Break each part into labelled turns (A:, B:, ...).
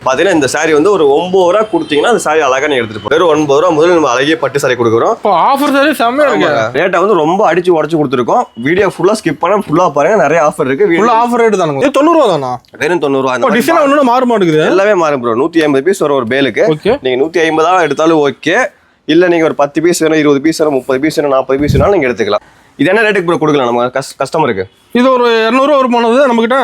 A: பாத்தீங்கன்னா இந்த சாரி வந்து ஒரு 9 ரூபா கொடுத்தீங்கன்னா அந்த சாரி அழகா நீங்க எடுத்துட்டு போய் வெறும் 9 ரூபா முதல்ல நம்ம அழகிய பட்டு சாரி கொடுக்குறோம்.
B: ஆஃபர் சாரி செம்மையா இருக்கு.
A: ரேட்டை வந்து ரொம்ப அடிச்சு உடச்சு கொடுத்துருக்கோம். வீடியோ ஃபுல்லா ஸ்கிப் பண்ண ஃபுல்லா பாருங்க, நிறைய ஆஃபர் இருக்கு.
B: ஃபுல்லா ஆஃபர் ரேட் தானுங்க. இது 90 ரூபா தானா?
A: வெறும் 90 ரூபா.
B: டிசைன் ஒண்ணு மாற மாட்டேங்குது.
A: எல்லாமே மாறும் ப்ரோ. 150 பீஸ் வர ஒரு பேலுக்கு நீங்க 150 எடுத்தாலும் ஓகே. இல்ல நீங்க ஒரு 10 பீஸ் வேணும், 20 பீஸ் வேணும், 30 பீஸ் வேணும், 40 பீஸ் வேணாலும் நீங்க எடுத்துக்கலாம். இது என்ன ரேட்டுக்கு ப்ரோ கொடுக்கலாம் நம்ம கஸ்டமருக்கு? இது
B: ஒரு 200 ரூபா ஒரு போனது நம்ம கிட்ட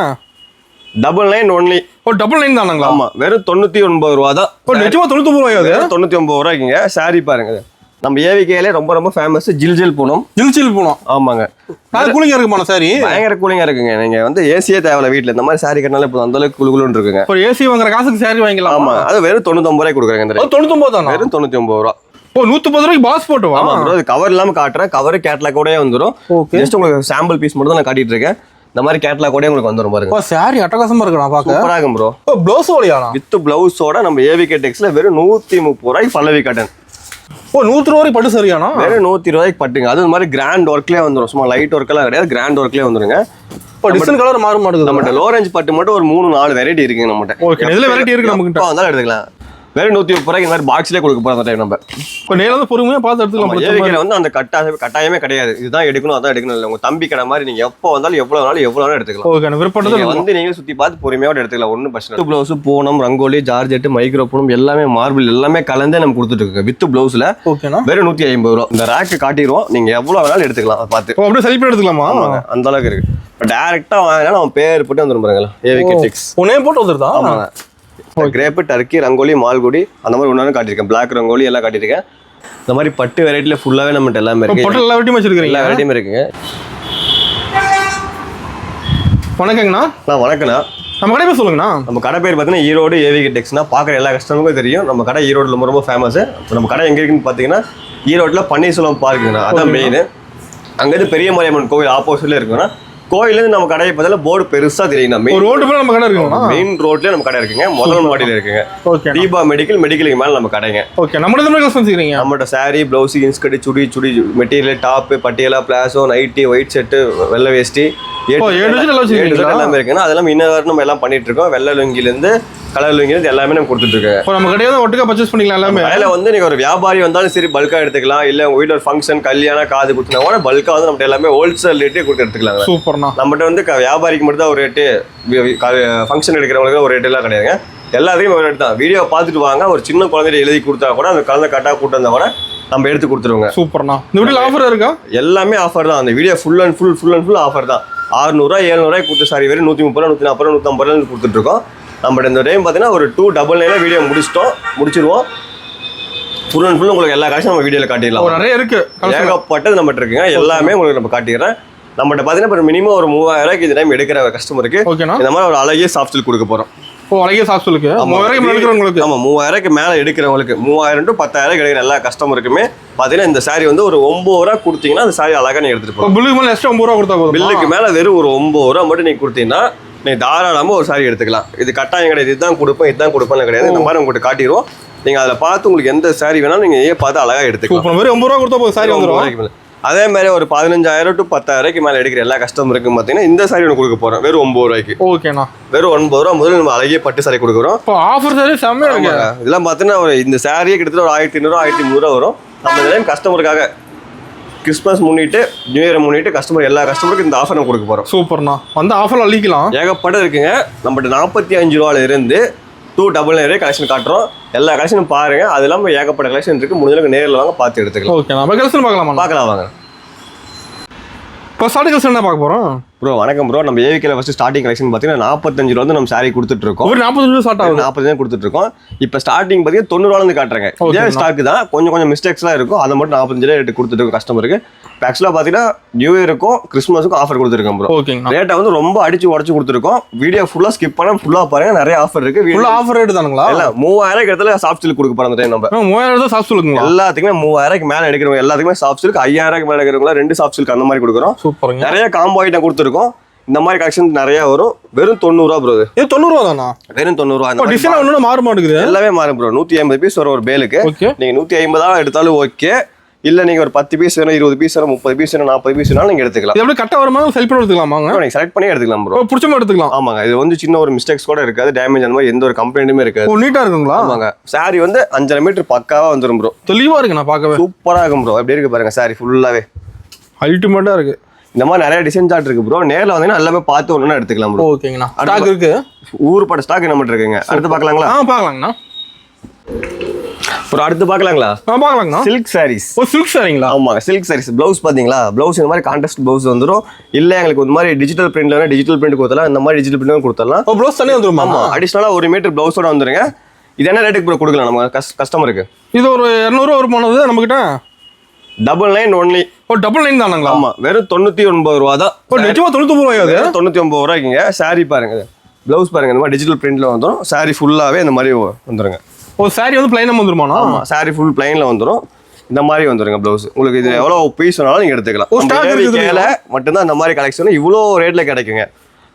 A: 99 ஒன்லி.
B: ஓ 99 தானுங்களா?
A: ஆமா, வெறும் 99 ரூபா தான்.
B: நிஜமா 99 ரூபாயா? அது
A: 99 ரூபாய்க்குங்க. சாரி பாருங்க, நம்ம ஏவிகேல ரொம்ப ரொம்ப ஃபேமஸ் ஜில் பூனம்.
B: ஜில் பூனம்.
A: ஆமாங்க,
B: அது கூலிங்கா இருக்குமா சாரி?
A: பயங்கர கூலிங்கா இருக்குங்க. நீங்க வந்து ஏசியே தேவையில்ல வீட்ல. இந்த மாதிரி சாரி கட்டினால இப்போ அந்த அளவுக்கு குளுகுளுன்னு இருக்குங்க.
B: ஒரு ஏசி வாங்குற காசுக்கு சாரி வாங்கிக்கலாம்.
A: ஆமா, அது வெறும் 99 ரூபாய்க்கு கொடுக்குறாங்க. இந்த
B: 99 தானா?
A: வெறும் 99 ரூபா.
B: ஓ 130 ரூபாய்க்கு பாஸ் போட்டு வா.
A: ஆமா ப்ரோ, இது கவர் இல்லாம காட்டுறேன். கவர் கேட்லாக் கூடயே வந்துரும். ஜஸ்ட் உங்களுக்கு சாம்பிள் பீஸ் மட்டும் தான் நான் காட்டிட்டு இருக்கேன். இந்த மாதிரி கேட்லாக் கூட உங்களுக்கு வந்துரும் பாருங்க.
B: ஓ சாரி அட்டகாசமா இருக்கு. நான் பாக்க
A: சூப்பரா இருக்கும் ப்ரோ.
B: ஓ ப்ளவுஸ் ஓடியானா?
A: வித் ப்ளவுஸோட நம்ம ஏவிகே டெக்ஸ்ல வெறும் 130 ரூபாய்க்கு பல்லவி காட்டன்.
B: ஓ 100 ரூபாய்க்கு பட்டு சரியானா?
A: வெறும் 120 ரூபாய்க்கு பட்டுங்க. அது மாதிரி கிராண்ட் ஒர்க்லயே வந்துரும். சும்மா லைட் ஒர்க்லாம் கிடையாது, கிராண்ட் ஒர்க்லயே வந்துருங்க.
B: இப்போ டிசைன் கலர் மாற மாட்டேங்குது.
A: நம்மட்ட லோ ரேஞ்ச் பட்டு மட்டும் ஒரு 3-4 வெரைட்டி இருக்குங்க நம்மட்ட.
B: ஓகே, இதுல வெரைட்டி இருக்கு நம்ம கிட்ட.
A: வந்தாலும் எடுத்துக்கலாம். வெறும் 130 ரூபாய்க்கு இந்த மாதிரி பாக்ஸ்லயே கொடுக்க போறோம் அந்த டைம். நம்ம
B: இப்போ நேரா வந்து பொறுமையா பார்த்து எடுத்துக்கலாம்.
A: ஏவிகேல வந்து அந்த கட்டாயமே கிடையாது. இதுதான் எடுக்கணும் அதான் எடுக்கணும் இல்லை. உங்க தம்பி கடை மாதிரி நீங்க எப்போ வந்தாலும் எவ்வளவு எடுத்துக்கலாம்.
B: ஓகே, விருப்பப்பட்டது
A: வந்து நீங்க சுத்தி பார்த்து பொறுமையோட எடுத்துக்கலாம். ஒன்றும் பிரச்சனை இல்லை. Blouse, Poonam, rangoli, georgette, micro Poonam எல்லாமே மார்பிள் எல்லாமே கலந்தே நம்ம கொடுத்துட்டு இருக்கோம் வித் ப்ளவுஸ்ல.
B: ஓகேனா
A: வெறும் 150 ரூபா. இந்த ரேக்கு காட்டிடுவோம், நீங்க எவ்வளவு வேணாலும் எடுத்துக்கலாம். அதை பார்த்து
B: அப்படியே செலிப்ரேட் எடுத்துக்கலாமா?
A: அந்த அளவுக்கு இருக்கு. டேரக்டா வாங்கினா அவன் பேர் போட்டு வந்துடும் பாருங்களா. ஏவிகே டெக்ஸ்
B: உடனே போட்டு வந்துருதா?
A: ஆமாங்க. கிரேப்பு, டர்க்கி, ரங்கோலி, மால்குடி அந்த மாதிரி ஒன்று காட்டியிருக்கேன். பிளாக் ரங்கோலி எல்லாம் காட்டியிருக்கேன். இந்த மாதிரி பட்டு வெரைட்டில ஃபுல்லாவே நம்மகிட்ட எல்லாமே இருக்கு.
B: பட்டு எல்லா வெரைட்டியும் வச்சிருக்கீங்க?
A: எல்லா வெரைட்டியும் இருக்குங்க.
B: வணக்கங்கண்ணா.
A: வணக்கண்ணா.
B: நம்ம கடை பேர் சொல்லுங்கண்ணா.
A: நம்ம கடை பேர் பார்த்தீங்கன்னா ஈரோடு ஏவிகே டெக்ஸ்னா. பார்க்குற எல்லா கஸ்டமருக்கும் தெரியும் நம்ம கடை ஈரோடுல ரொம்ப ரொம்ப ஃபேமஸ். நம்ம கடை எங்க இருக்குன்னு பார்த்தீங்கன்னா ஈரோட்டில் பன்னீர்செல்வம் பார்க்குங்கண்ணா. அதான் மெயின். அங்கேருந்து பெரிய மாரியம்மன் கோவில் ஆப்போசிட்ல இருக்குன்னா கோயிலேருந்து நம்ம கடையை பார்த்தா போர்டு பெருசா தெரியும்.
B: நம்ம கடை இருக்குங்க.
A: மெயின் ரோட்லயே நம்ம கடை இருக்குங்க. முதல் மாடியில இருக்குங்க. தீபா மெடிக்கலுக்கு மேல நம்ம கடைங்க.
B: ஓகே, நம்மகிட்ட
A: சாரி, பிளவுஸ், இன்ஸ்கர்ட், சுடி மெட்டீரியல், டாப், பட்டியலா, பிளாசோ, நைட்டி, ஒயிட் ஷர்ட், வெள்ளை வேஷ்டி எல்லாமே இருக்குன்னா அதெல்லாம் இன்னும் நம்ம எல்லாம் பண்ணிட்டு இருக்கோம். வெள்ளை லுங்கில இருந்து கலர் லுங்கில எல்லாமே நம்ம கொடுத்துட்டு இருக்கோம்.
B: நம்ம கடையில ஒட்டுக்கா பர்ச்சேஸ் பண்ணிக்கலாம். எல்லாமே
A: கடையில வந்து நீங்க ஒரு வியாபாரி வந்தாலும் சரி பல்கா எடுத்துக்கலாம். இல்ல உங்க வீட்டுல ஒரு ஃபங்க்ஷன், கல்யாணம், காது குத்துனா கூட பல்கா வந்து நம்ம எல்லாமே ஹோல்சேல் ரேட்டே கொடுத்து எடுத்துக்கலாம்.
B: சூப்பர்ண்ணா.
A: நம்மகிட்ட வந்து வியாபாரிக்கு மட்டும் தான் ஒரு ரேட்டு, ஃபங்க்ஷன் எடுக்கிறவங்களுக்கு ஒரு ரேட் எல்லாம் கிடையாதுங்க. எல்லாத்துக்கும் ஒரு ரேட் தான். வீடியோ பார்த்துட்டு வாங்க. ஒரு சின்ன குழந்தைய எழுதி கொடுத்தா கூட அந்த குழந்தை கட்டா கூட்டு வந்தா கூட நம்ம எடுத்து கொடுத்துருவோங்க.
B: சூப்பர்ண்ணா. இந்த வீடியோல ஆஃபர் இருக்கா?
A: எல்லாமே ஆஃபர் தான். அந்த video full and full offer தான். 600 700 ரூபாய்க்கு கொடுத்து சாரி வெறும் 130 ரூபா, 140 ரூபா, 150 ரூபா கொடுத்துட்டு இருக்கோம். நம்மகிட்ட இந்த டைம் பார்த்தீங்கன்னா ஒரு 299 வீடியோ முடிச்சிருவோம். ஃபுல் அண்ட் ஃபுல் உங்களுக்கு எல்லா காசும் நம்ம வீடியோவில் காட்டிடலாம்.
B: நிறைய இருக்கு,
A: ஏகப்பட்டது நம்மகிட்ட இருக்குங்க. எல்லாமே உங்களுக்கு நம்ம காட்டிடுறேன். நம்மகிட்ட பார்த்தீங்கன்னா மினிமம் ஒரு 3000 ரூபாய்க்கு இந்த டைம் எடுக்கிற கஸ்டமருக்கு இந்த மாதிரி ஒரு அழகிய சாஃப்ட் சில்க் கொடுக்க போறோம்.
B: அழகிய சாஃப்ட் சில்க் 3000 எடுக்கிறவங்களுக்கு.
A: ஆமா, 3000க்கு மேல எடுக்கிறவங்களுக்கு 3000 to 10000 எடுக்கிற எல்லா கஸ்டமருக்குமே பார்த்தீங்கன்னா இந்த சாரி வந்து ஒரு 9 ரூபா கொடுத்தீங்கன்னா அந்த சாரி அழகா நீங்க எடுத்துட்டு போகலாம்.
B: பில்லுக்கு மேல எக்ஸ்ட்ரா 9 ரூபா கொடுத்தா போதும்.
A: பில்லுக்கு மேல வெறும் ஒரு 9 ரூபா மட்டும் நீங்க கொடுத்தீங்கன்னா நீங்க தாராளமா ஒரு சாரி எடுத்துக்கலாம். இது கட்டாயம் கிடையாது. இதுதான் கொடுப்பேன் கிடையாது. இந்த மாதிரி உங்களுக்கு காட்டிடுவோம். நீங்க அதில் பார்த்து உங்களுக்கு எந்த சாரி வேணாலும் நீங்க பார்த்து அழகா எடுத்துக்கலாம்.
B: வெறும் 9 ரூபா கொடுத்தா போதும் சாரி வந்துடும்.
A: அதே மாதிரி ஒரு 15000 to 10000 ரூபாய்க்கு மேல எடுக்கிற எல்லா கஸ்டமருக்கும் பார்த்தீங்கன்னா இந்த சாரி ஒன்று கொடுக்க போறோம். வெறும் 9 ரூபாய்க்கு.
B: ஓகேண்ணா.
A: வெறும் 9 ரூபா முதல்ல நம்ம அழகிய பட்டு சாரி கொடுக்குறோம்.
B: ஆஃபர் சாரி செம்மையா இருக்கு.
A: இதெல்லாம் பார்த்தீங்கன்னா ஒரு இந்த சாரியே கிட்டத்தட்ட ஒரு 1500 1300 வரும். நம்ம இந்த டைம் கஸ்டமருக்காக கிறிஸ்மஸ் முன்னிட்டு, நியூ இயர் முன்னிட்டு எல்லா கஸ்டமருக்கும் இந்த ஆஃபர் நம்ம கொடுக்க போறோம்.
B: சூப்பர்ண்ணா. வந்து ஆஃபர் அள்ளிக்கலாம்.
A: ஏகப்பட்ட இருக்குங்க. நம்மகிட்ட 45 ரூபாயில இருந்து 299 கலெக்ஷன் காட்டுறோம். எல்லா கலெக்ஷனும் பாருங்க. அது இல்லாமல் ஏகப்பட்ட கலெக்ஷன் இருக்கு. முடிஞ்சளவுக்கு நேரில் வாங்க பார்த்து எடுத்துக்கலாம்.
B: ஓகே, நம்ம கலெக்ஷன் பார்க்கலாம்
A: வாங்க.
B: இப்போ ஸ்டார்டிங் கலெக்ஷன் என்ன பார்க்க போறோம்?
A: ப்ரோ வணக்கம் ப்ரோ. நம்ம ஏவிகேல ஃபர்ஸ்ட் ஸ்டார்டிங் கலெக்ஷன் பார்த்தீங்கன்னா 45 ரூபா வந்து நம்ம சாரி கொடுத்துட்டு இருக்கோம்.
B: ஒரு 45 ரூபா ஸ்டார்ட் ஆகுது.
A: 45 கொடுத்துட்டு இருக்கோம். இப்போ ஸ்டார்டிங் பார்த்தீங்கன்னா 90 ரூபாயிலிருந்து காட்டுறாங்க. இதே ஸ்டாக் தான், கொஞ்சம் மிஸ்டேக்ஸ்லாம் இருக்கும். அதை மட்டும் 45 ரூபா ரேட்டு கொடுத்துட்டு இருக்கோம் கஸ்டமருக்கு. ஆக்சுவலாக பார்த்தீங்கன்னா நியூ இயருக்கும் கிறிஸ்மஸுக்கும் ஆஃபர் கொடுத்துருக்கோம் ப்ரோ. ரேட்டை வந்து ரொம்ப அடிச்சு உடச்சு கொடுத்துருக்கோம். வீடியோ ஃபுல்லாக ஸ்கிப் பண்ண ஃபுல்லாக பாருங்க. நிறைய ஆஃபர் இருக்கு.
B: ஆஃபர் ரேட் தானுங்களா?
A: இல்லை 3000 இடத்துல சாஃப்ட் சில்க் கொடுக்க போறோம். அந்த டைம் நம்ம
B: 3000 தான் சாஃப்ட் சில்க்.
A: எல்லாத்துக்குமே 3000 மேலே எடுக்கிறவங்க எல்லாத்துக்குமே சாஃப்ட் சில்க். 5000 மேலே எடுக்கிறவங்க 2 சாஃப்ட் சில்க் அந்த மாதிரி கொடுக்குறோம்.
B: சூப்பர்.
A: நிறைய காம்போ ஐட்டம் கொடுத்துருக்கோம். இந்த மாதிரி கலெக்ஷன் நிறைய வரும். வெறும் 90 ரூபா ப்ரோ.
B: இது 90 ரூபா தானா?
A: வெறும் 90 ரூபா.
B: டிசைன் ஒண்ணு மாற மாட்டேங்குது.
A: எல்லாமே மாறும் ப்ரோ. 150 பீஸ் வர ஒரு பேலுக்கு நீங்க 150 எடுத்தாலும் ஓகே. இல்ல நீங்க ஒரு 10 பீஸ் வேணும், 20 பீஸ் வேணும், 30 பீஸ் வேணும், 40 பீஸ் வேணாலும் நீங்க எடுத்துக்கலாம்.
B: இது எப்படி கட்ட வருமா செல் பண்ணி எடுத்துக்கலாமாங்க?
A: நீங்க செலக்ட் பண்ணி எடுத்துக்கலாம் ப்ரோ.
B: பிடிச்ச மாதிரி எடுத்துக்கலாம்.
A: ஆமாங்க. இது வந்து சின்ன ஒரு மிஸ்டேக்ஸ் கூட இருக்காது, டேமேஜ் அந்த மாதிரி எந்த ஒரு கம்ப்ளைண்ட்டுமே இருக்காது.
B: நீட்டா இருக்குங்களா?
A: ஆமாங்க. சாரி வந்து 5.5 மீட்டர் பக்காவா வந்துரும் ப்ரோ.
B: தெளிவா இருக்கு, நான் பார்க்கவே
A: சூப்பரா இருக்கும் ப்ரோ. எப்படி இருக்கு பாருங்க சாரி ஃபுல்லாவே
B: அல்டிமேட்டா இருக்கு.
A: இந்த மாதிரி நிறைய டிசைன் சார்ட் இருக்கு ப்ரோ. நேர்ல வந்தீங்கன்னா எல்லாமே பார்த்து ஒண்ணு எடுத்துக்கலாம் ப்ரோ.
B: ஓகேங்கண்ணா. ஸ்டாக் இருக்கு,
A: ஊருப்பட்ட ஸ்டாக் நம்மகிட்ட இருக்குங்க. அடுத்து பார்க்கலாங்களா?
B: பார்க்கலாங்கண்ணா.
A: ப்ரோ அடுத்து பார்க்கலாங்களா?
B: பார்க்கலாங்கண்ணா.
A: சில்க் சாரீஸ்.
B: சில்க் சாரிங்களா?
A: ஆமாங்க. சில்க் சாரீஸ் ப்ளவுஸ் பாத்தீங்களா? ப்ளவுஸ் இந்த மாதிரி கான்ட்ராஸ்ட் ப்ளவுஸ் வந்துரும். இல்ல எங்களுக்கு இந்த மாதிரி டிஜிட்டல் பிரிண்ட்ல டிஜிட்டல் பிரிண்ட் கொடுத்தலாம், இந்த மாதிரி டிஜிட்டல் பிரிண்ட் கொடுத்தலாம்.
B: ப்ளவுஸ் தனியா வந்துரும்.
A: ஆமா, அடிஷனலா 1 மீட்டர் ப்ளவுஸோட வந்துருங்க. இது என்ன ரேட்டுக்கு ப்ரோ கொடுக்கலாம் நம்ம கஸ்டமருக்கு?
B: இது ஒரு 200 ரூபா போனது நம்ம கிட்ட.
A: 99 ஒன்லி.
B: 99 தானுங்களா?
A: ஆமா, வெறும் 99 ரூபா தான்.
B: நிஜமா 99 ரூபாயா? அது
A: 99 ரூபாய்க்குங்க. சாரி பாருங்க, ப்ளவுஸ் பாருங்க, இந்த மாதிரி டிஜிட்டல் பிரிண்ட்ல வந்துரும். சாரி ஃபுல்லாவே இந்த மாதிரி வந்துருங்க.
B: சாரி வந்து பிளைனா வந்துருமாண்ணா?
A: ஆமா, சாரி ஃபுல் பிளைன்ல வந்துரும். இந்த மாதிரி வந்துருங்க ப்ளவுஸ். உங்களுக்கு இது எவ்வளவு பீஸ் வேணாலும் நீங்க எடுத்துக்கலாம். மட்டும்தான் இந்த மாதிரி கலெக்ஷன் இவ்வளோ ரேட்ல கிடைக்குங்க.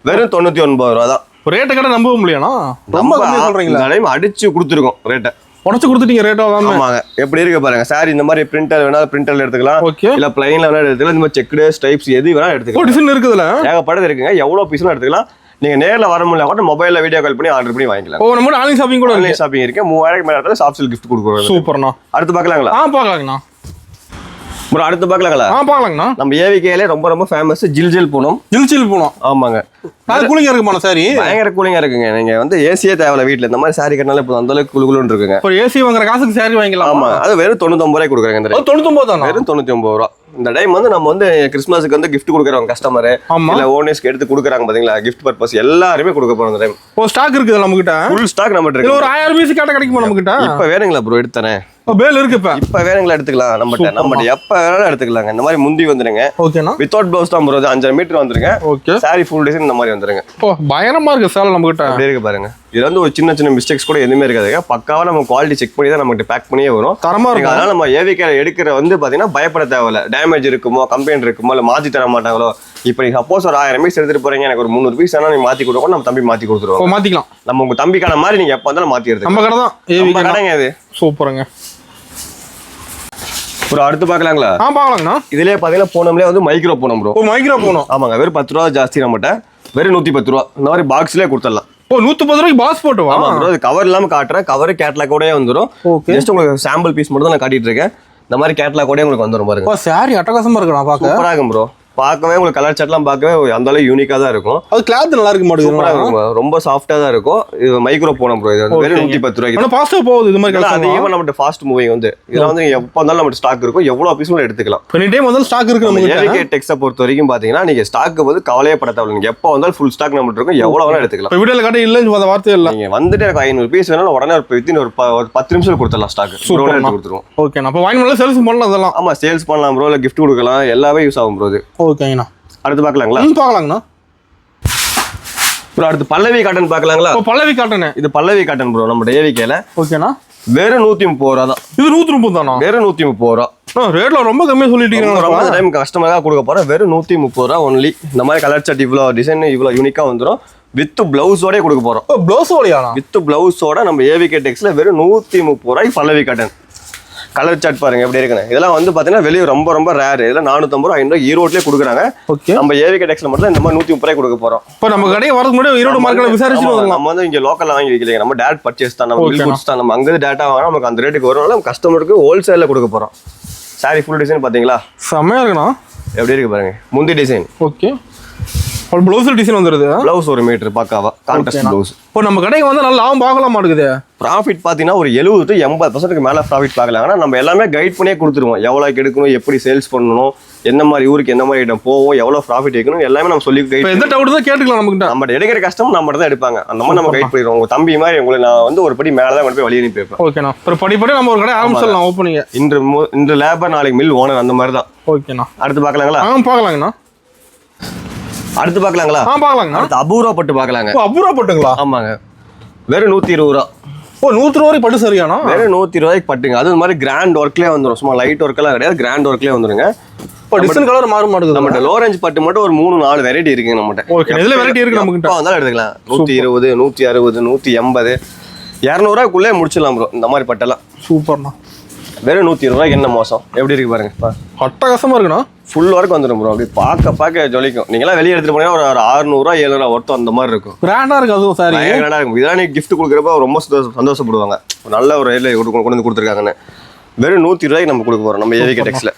A: வெறும் 99 ரூபா தான்.
B: ரேட்டை கடை நம்ப முடியலண்ணா. ரொம்ப கம்மியா சொல்றீங்களா?
A: அடிச்சு கொடுத்துருக்கோம் ரேட்டை.
B: உடச்சு கொடுத்துட்டீங்க ரேட்டா?
A: ஆமாங்க. எப்படி இருக்கு பாருங்க சாரி. இந்த மாதிரி பிரிண்டர் வேணா பிரிண்டர்ல எடுத்துக்கலாம், இல்ல பிளைன்ல வேணா எடுத்துக்கலாம். இந்த மாதிரி செக்டு ஸ்ட்ரைப்ஸ் எது வேணா எடுத்துக்கலாம்.
B: டிசைன் இருக்குதுல
A: ஏகப்பட்டது இருக்குங்க. எவ்வளவு பீஸ்லாம் எடுத்துக்கலாம். நீங்க நேர்ல வர முடியல கூட மொபைல்ல வீடியோ கால் பண்ணி ஆர்டர் பண்ணி வாங்கிக்கலாம்.
B: நம்ம ஆன்லைன் ஷாப்பிங் கூட
A: ஆன்லைன் ஷாப்பிங் இருக்கு. 3000 மேல இடத்துல சாஃப்ட் சில்க் கிஃப்ட் கொடுக்குறோம்.
B: சூப்பர்ண்ணா.
A: அடுத்து பார்க்கலாங்களா?
B: பார்க்கலாங்கண்ணா.
A: ப்ரோ அடுத்து பார்க்கலாங்களா?
B: பார்க்கலாங்கண்ணா.
A: நம்ம ஏவிகேல ரொம்ப ஃபேமஸ் ஜில் பூனம்.
B: ஜில் பூனம்.
A: ஆமாங்க.
B: அது கூலிங்கா இருக்குமா சாரி?
A: பயங்கர கூலிங்கா இருக்குங்க. நீங்க வந்து ஏசியே தேவையில்ல வீட்ல. இந்த மாதிரி சாரி கட்டினால இப்போ அந்த அளவுக்கு குளுகுளுன்னு இருக்குங்க.
B: இப்போ ஏசி வாங்குற காசுக்கு சாரி வாங்கிக்கலாம்.
A: ஆமா, அது வெறும் 99 ரூபாய் கொடுக்குறாங்க. இந்த
B: 99 தானா?
A: வெறும் 99 ரூபா. இந்த டைம் வந்து நம்ம வந்து கிறிஸ்மஸ்க்கு வந்து கிஃப்ட் கொடுக்குறோம் கஸ்டமர், இல்ல ஓனர்ஸ்க்கு எடுத்து கொடுக்குறாங்க பாத்தீங்களா, கிஃப்ட் பர்பஸ் எல்லாருமே கொடுக்க போறோம் இந்த டைம்.
B: ஸ்டாக் இருக்குது நம்ம கிட்ட. ஃபுல் ஸ்டாக் நம்ம கிட்ட இருக்கு. ஒரு 1000 பீஸ் கேட்ட கிடைக்குமா நம்ம கிட்ட?
A: இப்ப வேணுங்களா ப்ரோ? எடுத்துறேன்.
B: பேல் இருக்கு. இப்ப
A: வேணுங்களா? எடுத்துக்கலாம். நம்ம எப்ப வேணாலும் எடுத்துக்கலாங்க. இந்த மாதிரி முந்தி வந்துருங்க.
B: ஓகேனா?
A: வித்அவுட் ப்ளவுஸ் தான் ப்ரோ. 5 மீட்டர் வந்துருங்க. ஓகே. சாரி ஃபுல் டிசைன் இந்த மாதிரி வந்துருங்க.
B: பயங்கரமா இருக்கு சார் நம்ம கிட்ட.
A: அப்படியே இருக்கு பாருங்க. இதுல வந்து ஒரு சின்ன மிஸ்டேக்ஸ் கூட எதுவுமே இருக்காதுங்க. பக்காவா நம்ம குவாலிட்டி செக் பண்ணி தான் நம்ம கிட்ட பேக் பண்ணியே வரும்.
B: தரமா இருக்கும்.
A: அதனால நம்ம ஏவிகே எடுக்கிற வந்து பாத்தீங்கன்னா பயப்பட தேவையில்ல. டேமேஜ் இருக்குமோ, கம்ப்ளைண்ட் இருக்குமோ, இல்ல மாத்தி தர மாட்டாங்களோ. இப்போ நீங்க சப்போஸ் ஒரு 1000 பீஸ் எடுத்துட்டு போறீங்க, எனக்கு ஒரு 300 பீஸ் வேணா நீங்க மாத்தி கொடுக்க, நம்ம தம்பி மாத்தி கொடுத்துருவோம்.
B: மாத்திக்கலாம்.
A: நம்ம உங்க தம்பிக்கான மாதிரி நீங்க எப்ப வந்தாலும் மாத்தி எடுத்துக்கலாம்.
B: நம்ம கடை தான் ஏவிகே கடைங்க இது. சூப்பருங்க.
A: ப்ரோ அடுத்து பார்க்கலாங்களா?
B: பார்க்கலாங்கண்ணா.
A: இதுலயே பாத்தீங்கன்னா பூனம்லயே வந்து micro Poonam bro.
B: Micro Poonam.
A: ஆமாங்க. வெறும் 10 ரூபா ஜாஸ்தி நம்மகிட்ட. வெறும் 110 ரூபா. இந்த மாதிரி பாக்ஸ்லயே கொடுத்துடலாம்.
B: 110 ரூபாய்க்கு பாக்ஸ் போட்டு வா.
A: ஆமா ப்ரோ. இது கவர் இல்லாம காட்டுறேன். கவர் கேட்லாக் கூடயே வந்துரும். ஜஸ்ட் உங்களுக்கு சாம்பிள் பீஸ் மட்டும் தான் நான் காட்டிட்டு இருக்கேன். இந்த மாதிரி கேட்லாக் கூடயே உங்களுக்கு வந்துரும் பாருங்க.
B: சாரி அட்டகாசமா இருக்கு. நான் பார்க்க
A: சூப்பரா இருக்கும் ப்ரோ. பார்க்கவே உங்களுக்கு கலர் சார்ட்லாம் பார்க்கவே அந்த அளவுக்கு யூனிக்கா தான் இருக்கும்.
B: அது கிளாத் நல்லா இருக்கு மாட்டேங்குது.
A: ரொம்ப சாஃப்டா தான் இருக்கும். இது மைக்ரோ பூனம் ப்ரோ. இது வெறும் 110 ரூபாய்க்கு.
B: ஆனா ஃபாஸ்டா போகுது. இது மாதிரி
A: அதிகமா நம்ம ஃபாஸ்ட் மூவிங் வந்து இதெல்லாம் வந்து எப்ப வந்தாலும் நம்ம ஸ்டாக் இருக்கும். எவ்வளவு பீஸ் வேணாலும் எடுத்துக்கலாம்.
B: எனி டைம் வந்து ஸ்டாக் இருக்கு. நம்ம
A: ஏவிகே டெக்ஸை பொறுத்த வரைக்கும் பாத்தீங்கன்னா நீங்க ஸ்டாக் வந்து கவலையே பட தேவையில்லை. நீங்க எப்ப வந்தாலும் ஃபுல் ஸ்டாக் நம்ம இருக்கும். எவ்வளவு வேணா எடுத்துக்கலாம்.
B: வீடியோல காட்ட இல்ல அந்த வார்த்தை இல்ல.
A: நீங்க வந்துட்டு எனக்கு 500 பீஸ் வேணாலும் உடனே ஒரு 10 நிமிஷம் கொடுத்துடலாம். ஸ்டாக் கொடுத்துருவோம்.
B: ஓகே. அப்ப வாங்கி நல்லா சேல்ஸ் பண்ணலாம். அதெல்லாம்
A: ஆமா, சேல்ஸ் பண்ணலாம் ப்ரோ. இல்ல கிஃப்ட் கொடுக்கலாம். எல்லாமே யூஸ் ஆகும் ப்ரோ. இது
B: ஓகேங்கண்ணா.
A: அடுத்து பார்க்கலாங்களா?
B: பார்க்கலாங்கண்ணா.
A: ப்ரோ அடுத்து பல்லவி காட்டன் பார்க்கலாங்களா?
B: பல்லவி காட்டன். இது
A: பல்லவி காட்டன் ப்ரோ. நம்ம ஏவிகேல.
B: ஓகேண்ணா.
A: வெறும் 130 ரூபா தான்.
B: இது 130 தானா?
A: வெறும் 130 ரூபா.
B: ரேட்ல ரொம்ப கம்மியா சொல்லிட்டீங்க.
A: ரொம்ப டைம் கஸ்டமராக கொடுக்க போறேன். வெறும் 130 ரூபா ஒன்லி. இந்த மாதிரி கலர் சார்ட் இவ்வளோ டிசைன் இவ்வளோ யூனிக்கா வந்துடும். வித் பிளவுஸோட கொடுக்க போறோம்.
B: பிளவுஸோடயா? வித்
A: பிளவுஸோட நம்ம ஏவிகே டெக்ஸ்ல வெறும் 130 ரூபாய்க்கு பல்லவி காட்டன். கலர் சார்ட் பாருங்க எப்படி இருக்குன்னு. இதெல்லாம் வந்து பாத்தீங்கன்னா வெளியே ரொம்ப ரேர். இதெல்லாம் 450 ரூபா 500 ஈரோட்லயே கொடுக்குறாங்க. நம்ம ஏவிகே டெக்ஸ்ல மட்டும் இந்த மாதிரி 130 ரூபாய் கொடுக்க போறோம்.
B: இப்போ நம்ம கடையை வரதுக்கு முன்னாடி ஈரோடு மார்க்கெட்ல விசாரிச்சு
A: நம்ம வந்து இங்க லோக்கல்ல வாங்கி வைக்கலைங்க. நம்ம டேரக்ட் பர்ச்சேஸ் தான். நம்ம பில் குட்ஸ் தான். நம்ம அங்க டேட்டா வாங்க நமக்கு அந்த ரேட்டுக்கு வரனால நம்ம கஸ்டமருக்கு ஹோல்சேல்ல கொடுக்க போறோம். சாரி ஃபுல் டிசைன் பாத்தீங்களா?
B: செமையா இருக்குண்ணா.
A: எப்படி இருக்கு பாருங்க. முந்தி டிசைன்.
B: ஓகே. ப்ளவுஸ் டிசைன் வந்துருது.
A: ப்ளவுஸ் 1 மீட்டர் பக்காவா கான்ட்ராஸ்ட் ப்ளவுஸ்.
B: இப்போ நம்ம கடைக்கு வந்து நல்லா லாபம் பார்க்கலாம் மாட்டேங்குது.
A: ப்ராஃபிட் பார்த்தீங்கன்னா ஒரு 70 to 80% மேலே ப்ராஃபிட் பார்க்கலாம். ஆனால் நம்ம எல்லாமே கைட் பண்ணியே கொடுத்துருவோம். எவ்வளோக்கு எடுக்கணும், எப்படி சேல்ஸ் பண்ணணும், என்ன மாதிரி ஊருக்கு என்ன மாதிரி இடம் போவோம், எவ்வளோ ப்ராஃபிட் எடுக்கணும் எல்லாமே நம்ம சொல்லி கைட்.
B: எந்த டவுட் தான் கேட்டுக்கலாம். நம்ம
A: எடுக்கிற கஸ்டமர் நம்ம தான் எடுப்பாங்க. அந்த மாதிரி நம்ம கைட் பண்ணிடுவோம். உங்க தம்பி மாதிரி உங்களை நான் வந்து ஒரு படி மேலே தான் கொண்டு போய் வழி அனுப்பி வைப்பேன்.
B: ஓகேண்ணா. ஒரு படிப்படி நம்ம ஒரு கடை ஆரம்பிச்சிடலாம். ஓப்பனிங்
A: இன்று லேபர் நாளைக்கு மில் ஓனர் அந்த மாதிரி தான்.
B: ஓகேண்ணா.
A: அடுத்து பார்க்கலாங்களா?
B: பார்க்கலாங்கண்ணா.
A: அடுத்து பார்க்கலாங்களா?
B: பார்க்கலாங்கண்ணா.
A: அடுத்து அபூர்வா பட்டு பார்க்கலாங்க.
B: அபூர்வா பட்டுங்களா?
A: ஆமாங்க. வெறும் 120 ரூபா.
B: 100 ரூபாய்க்கு பட்டு சரியானா?
A: வெறும் 120 ரூபாய்க்கு பட்டுங்க. அது மாதிரி கிராண்ட் ஒர்க்லேயே வந்துடும். சும்மா லைட் ஒர்க் எல்லாம் கிடையாது. கிராண்ட் ஒர்க்லேயே வந்துருங்க.
B: டிசைன் கலர் மாற மாட்டேங்குது.
A: நம்மகிட்ட லோ ரேஞ்ச் பட்டு மட்டும் ஒரு 3-4 வெரைட்டி இருக்குங்க நம்மகிட்ட.
B: ஓகே. இதுல வெரைட்டி இருக்கு நமக்கு.
A: இப்போ வந்தாலும் எடுத்துக்கலாம். 120, 160, 180, 200 ரூபாய்க்குள்ளே முடிச்சிடலாம் ப்ரோ. இந்த மாதிரி பட்டெல்லாம்
B: சூப்பர்ண்ணா.
A: வெறும் 120 ரூபாய்க்கு என்ன மோசம் எப்படி இருக்கு பாருங்க.
B: அட்டகாசமா இருக்குண்ணா.
A: ஃபுல் ஒர்க் வந்துடும் ப்ரோ. அப்படி பார்க்க ஜொலிக்கும். நீங்களாம் வெளியே எடுத்துட்டு போனீங்கன்னா ஒரு 600 700 ஒர்த்தம் அந்த மாதிரி இருக்கும்.
B: கிராண்டா இருக்கு அதுவும் சார்.
A: கிராண்டா இருக்கும். இதெல்லாம் நீ கிஃப்ட் கொடுக்குறப்ப ரொம்ப சந்தோஷப்படுவாங்க. நல்ல ஒரு ரேட்ல கொண்டு வந்து கொடுத்துருக்காங்கன்னு. வெறும் 120 ரூபாய்க்கு நம்ம கொடுக்க போறோம் நம்ம ஏவிகே டெக்ஸ்ல.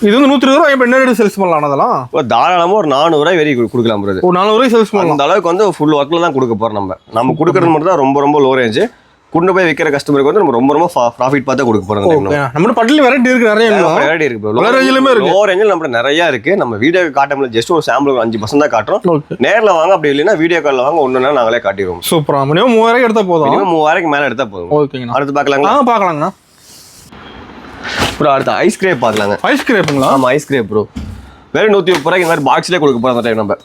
B: இது வந்து 120 ரூபாய் இப்போ என்ன சேல்ஸ் பண்ணலாம் அதெல்லாம்?
A: தாராளமா ஒரு 400 ரூபாய் வரைக்கும் கொடுக்கலாம் ப்ரோ.
B: ஒரு 400 ரூபாய் சேல்ஸ் பண்ணலாம்.
A: அந்த அளவுக்கு வந்து ஃபுல் ஒர்க்ல தான் கொடுக்க போறோம் நம்ம கொடுக்கறது மட்டும் தான் ரொம்ப லோ ரேஞ்ச். கொண்டு போய் விற்கிற கஸ்டமருக்கு வந்து நம்ம ரொம்ப ப்ராஃபிட் பார்த்தா கொடுக்க போறோம்.
B: நம்ம பட்டியல வெரைட்டி இருக்கு, நிறைய
A: வெரைட்டி இருக்கு ப்ரோ. லோ ரேஞ்சில் நம்ம நிறைய இருக்கு. நம்ம வீடியோ காட்ட முடியல, ஜஸ்ட் ஒரு சாம்பிள் 5% தான் காட்டுறோம். நேர்ல வாங்க, அப்படி இல்லைன்னா வீடியோ கால்ல வாங்க, ஒண்ணுனா நாங்களே காட்டிடுவோம்.
B: சூப்பரா. மினிமம் 3000 எடுத்தா போதும்.
A: 3000 மேல எடுத்தா போதும்.
B: ஓகேங்க.
A: அடுத்து பார்க்கலாங்களா?
B: பார்க்கலாங்கண்ணா
A: ப்ரோ. அடுத்து ஐஸ் கிரேப் பார்க்கலாங்க.
B: ஐஸ் கிரேப்புங்களா?
A: ஆமா, ஐஸ் கிரேப் ப்ரோ. வெறும் 130 ரூபாய்க்கு இந்த மாதிரி பாக்ஸ்லேயே கொடுக்க போறோம். அந்த டைம் நம்ம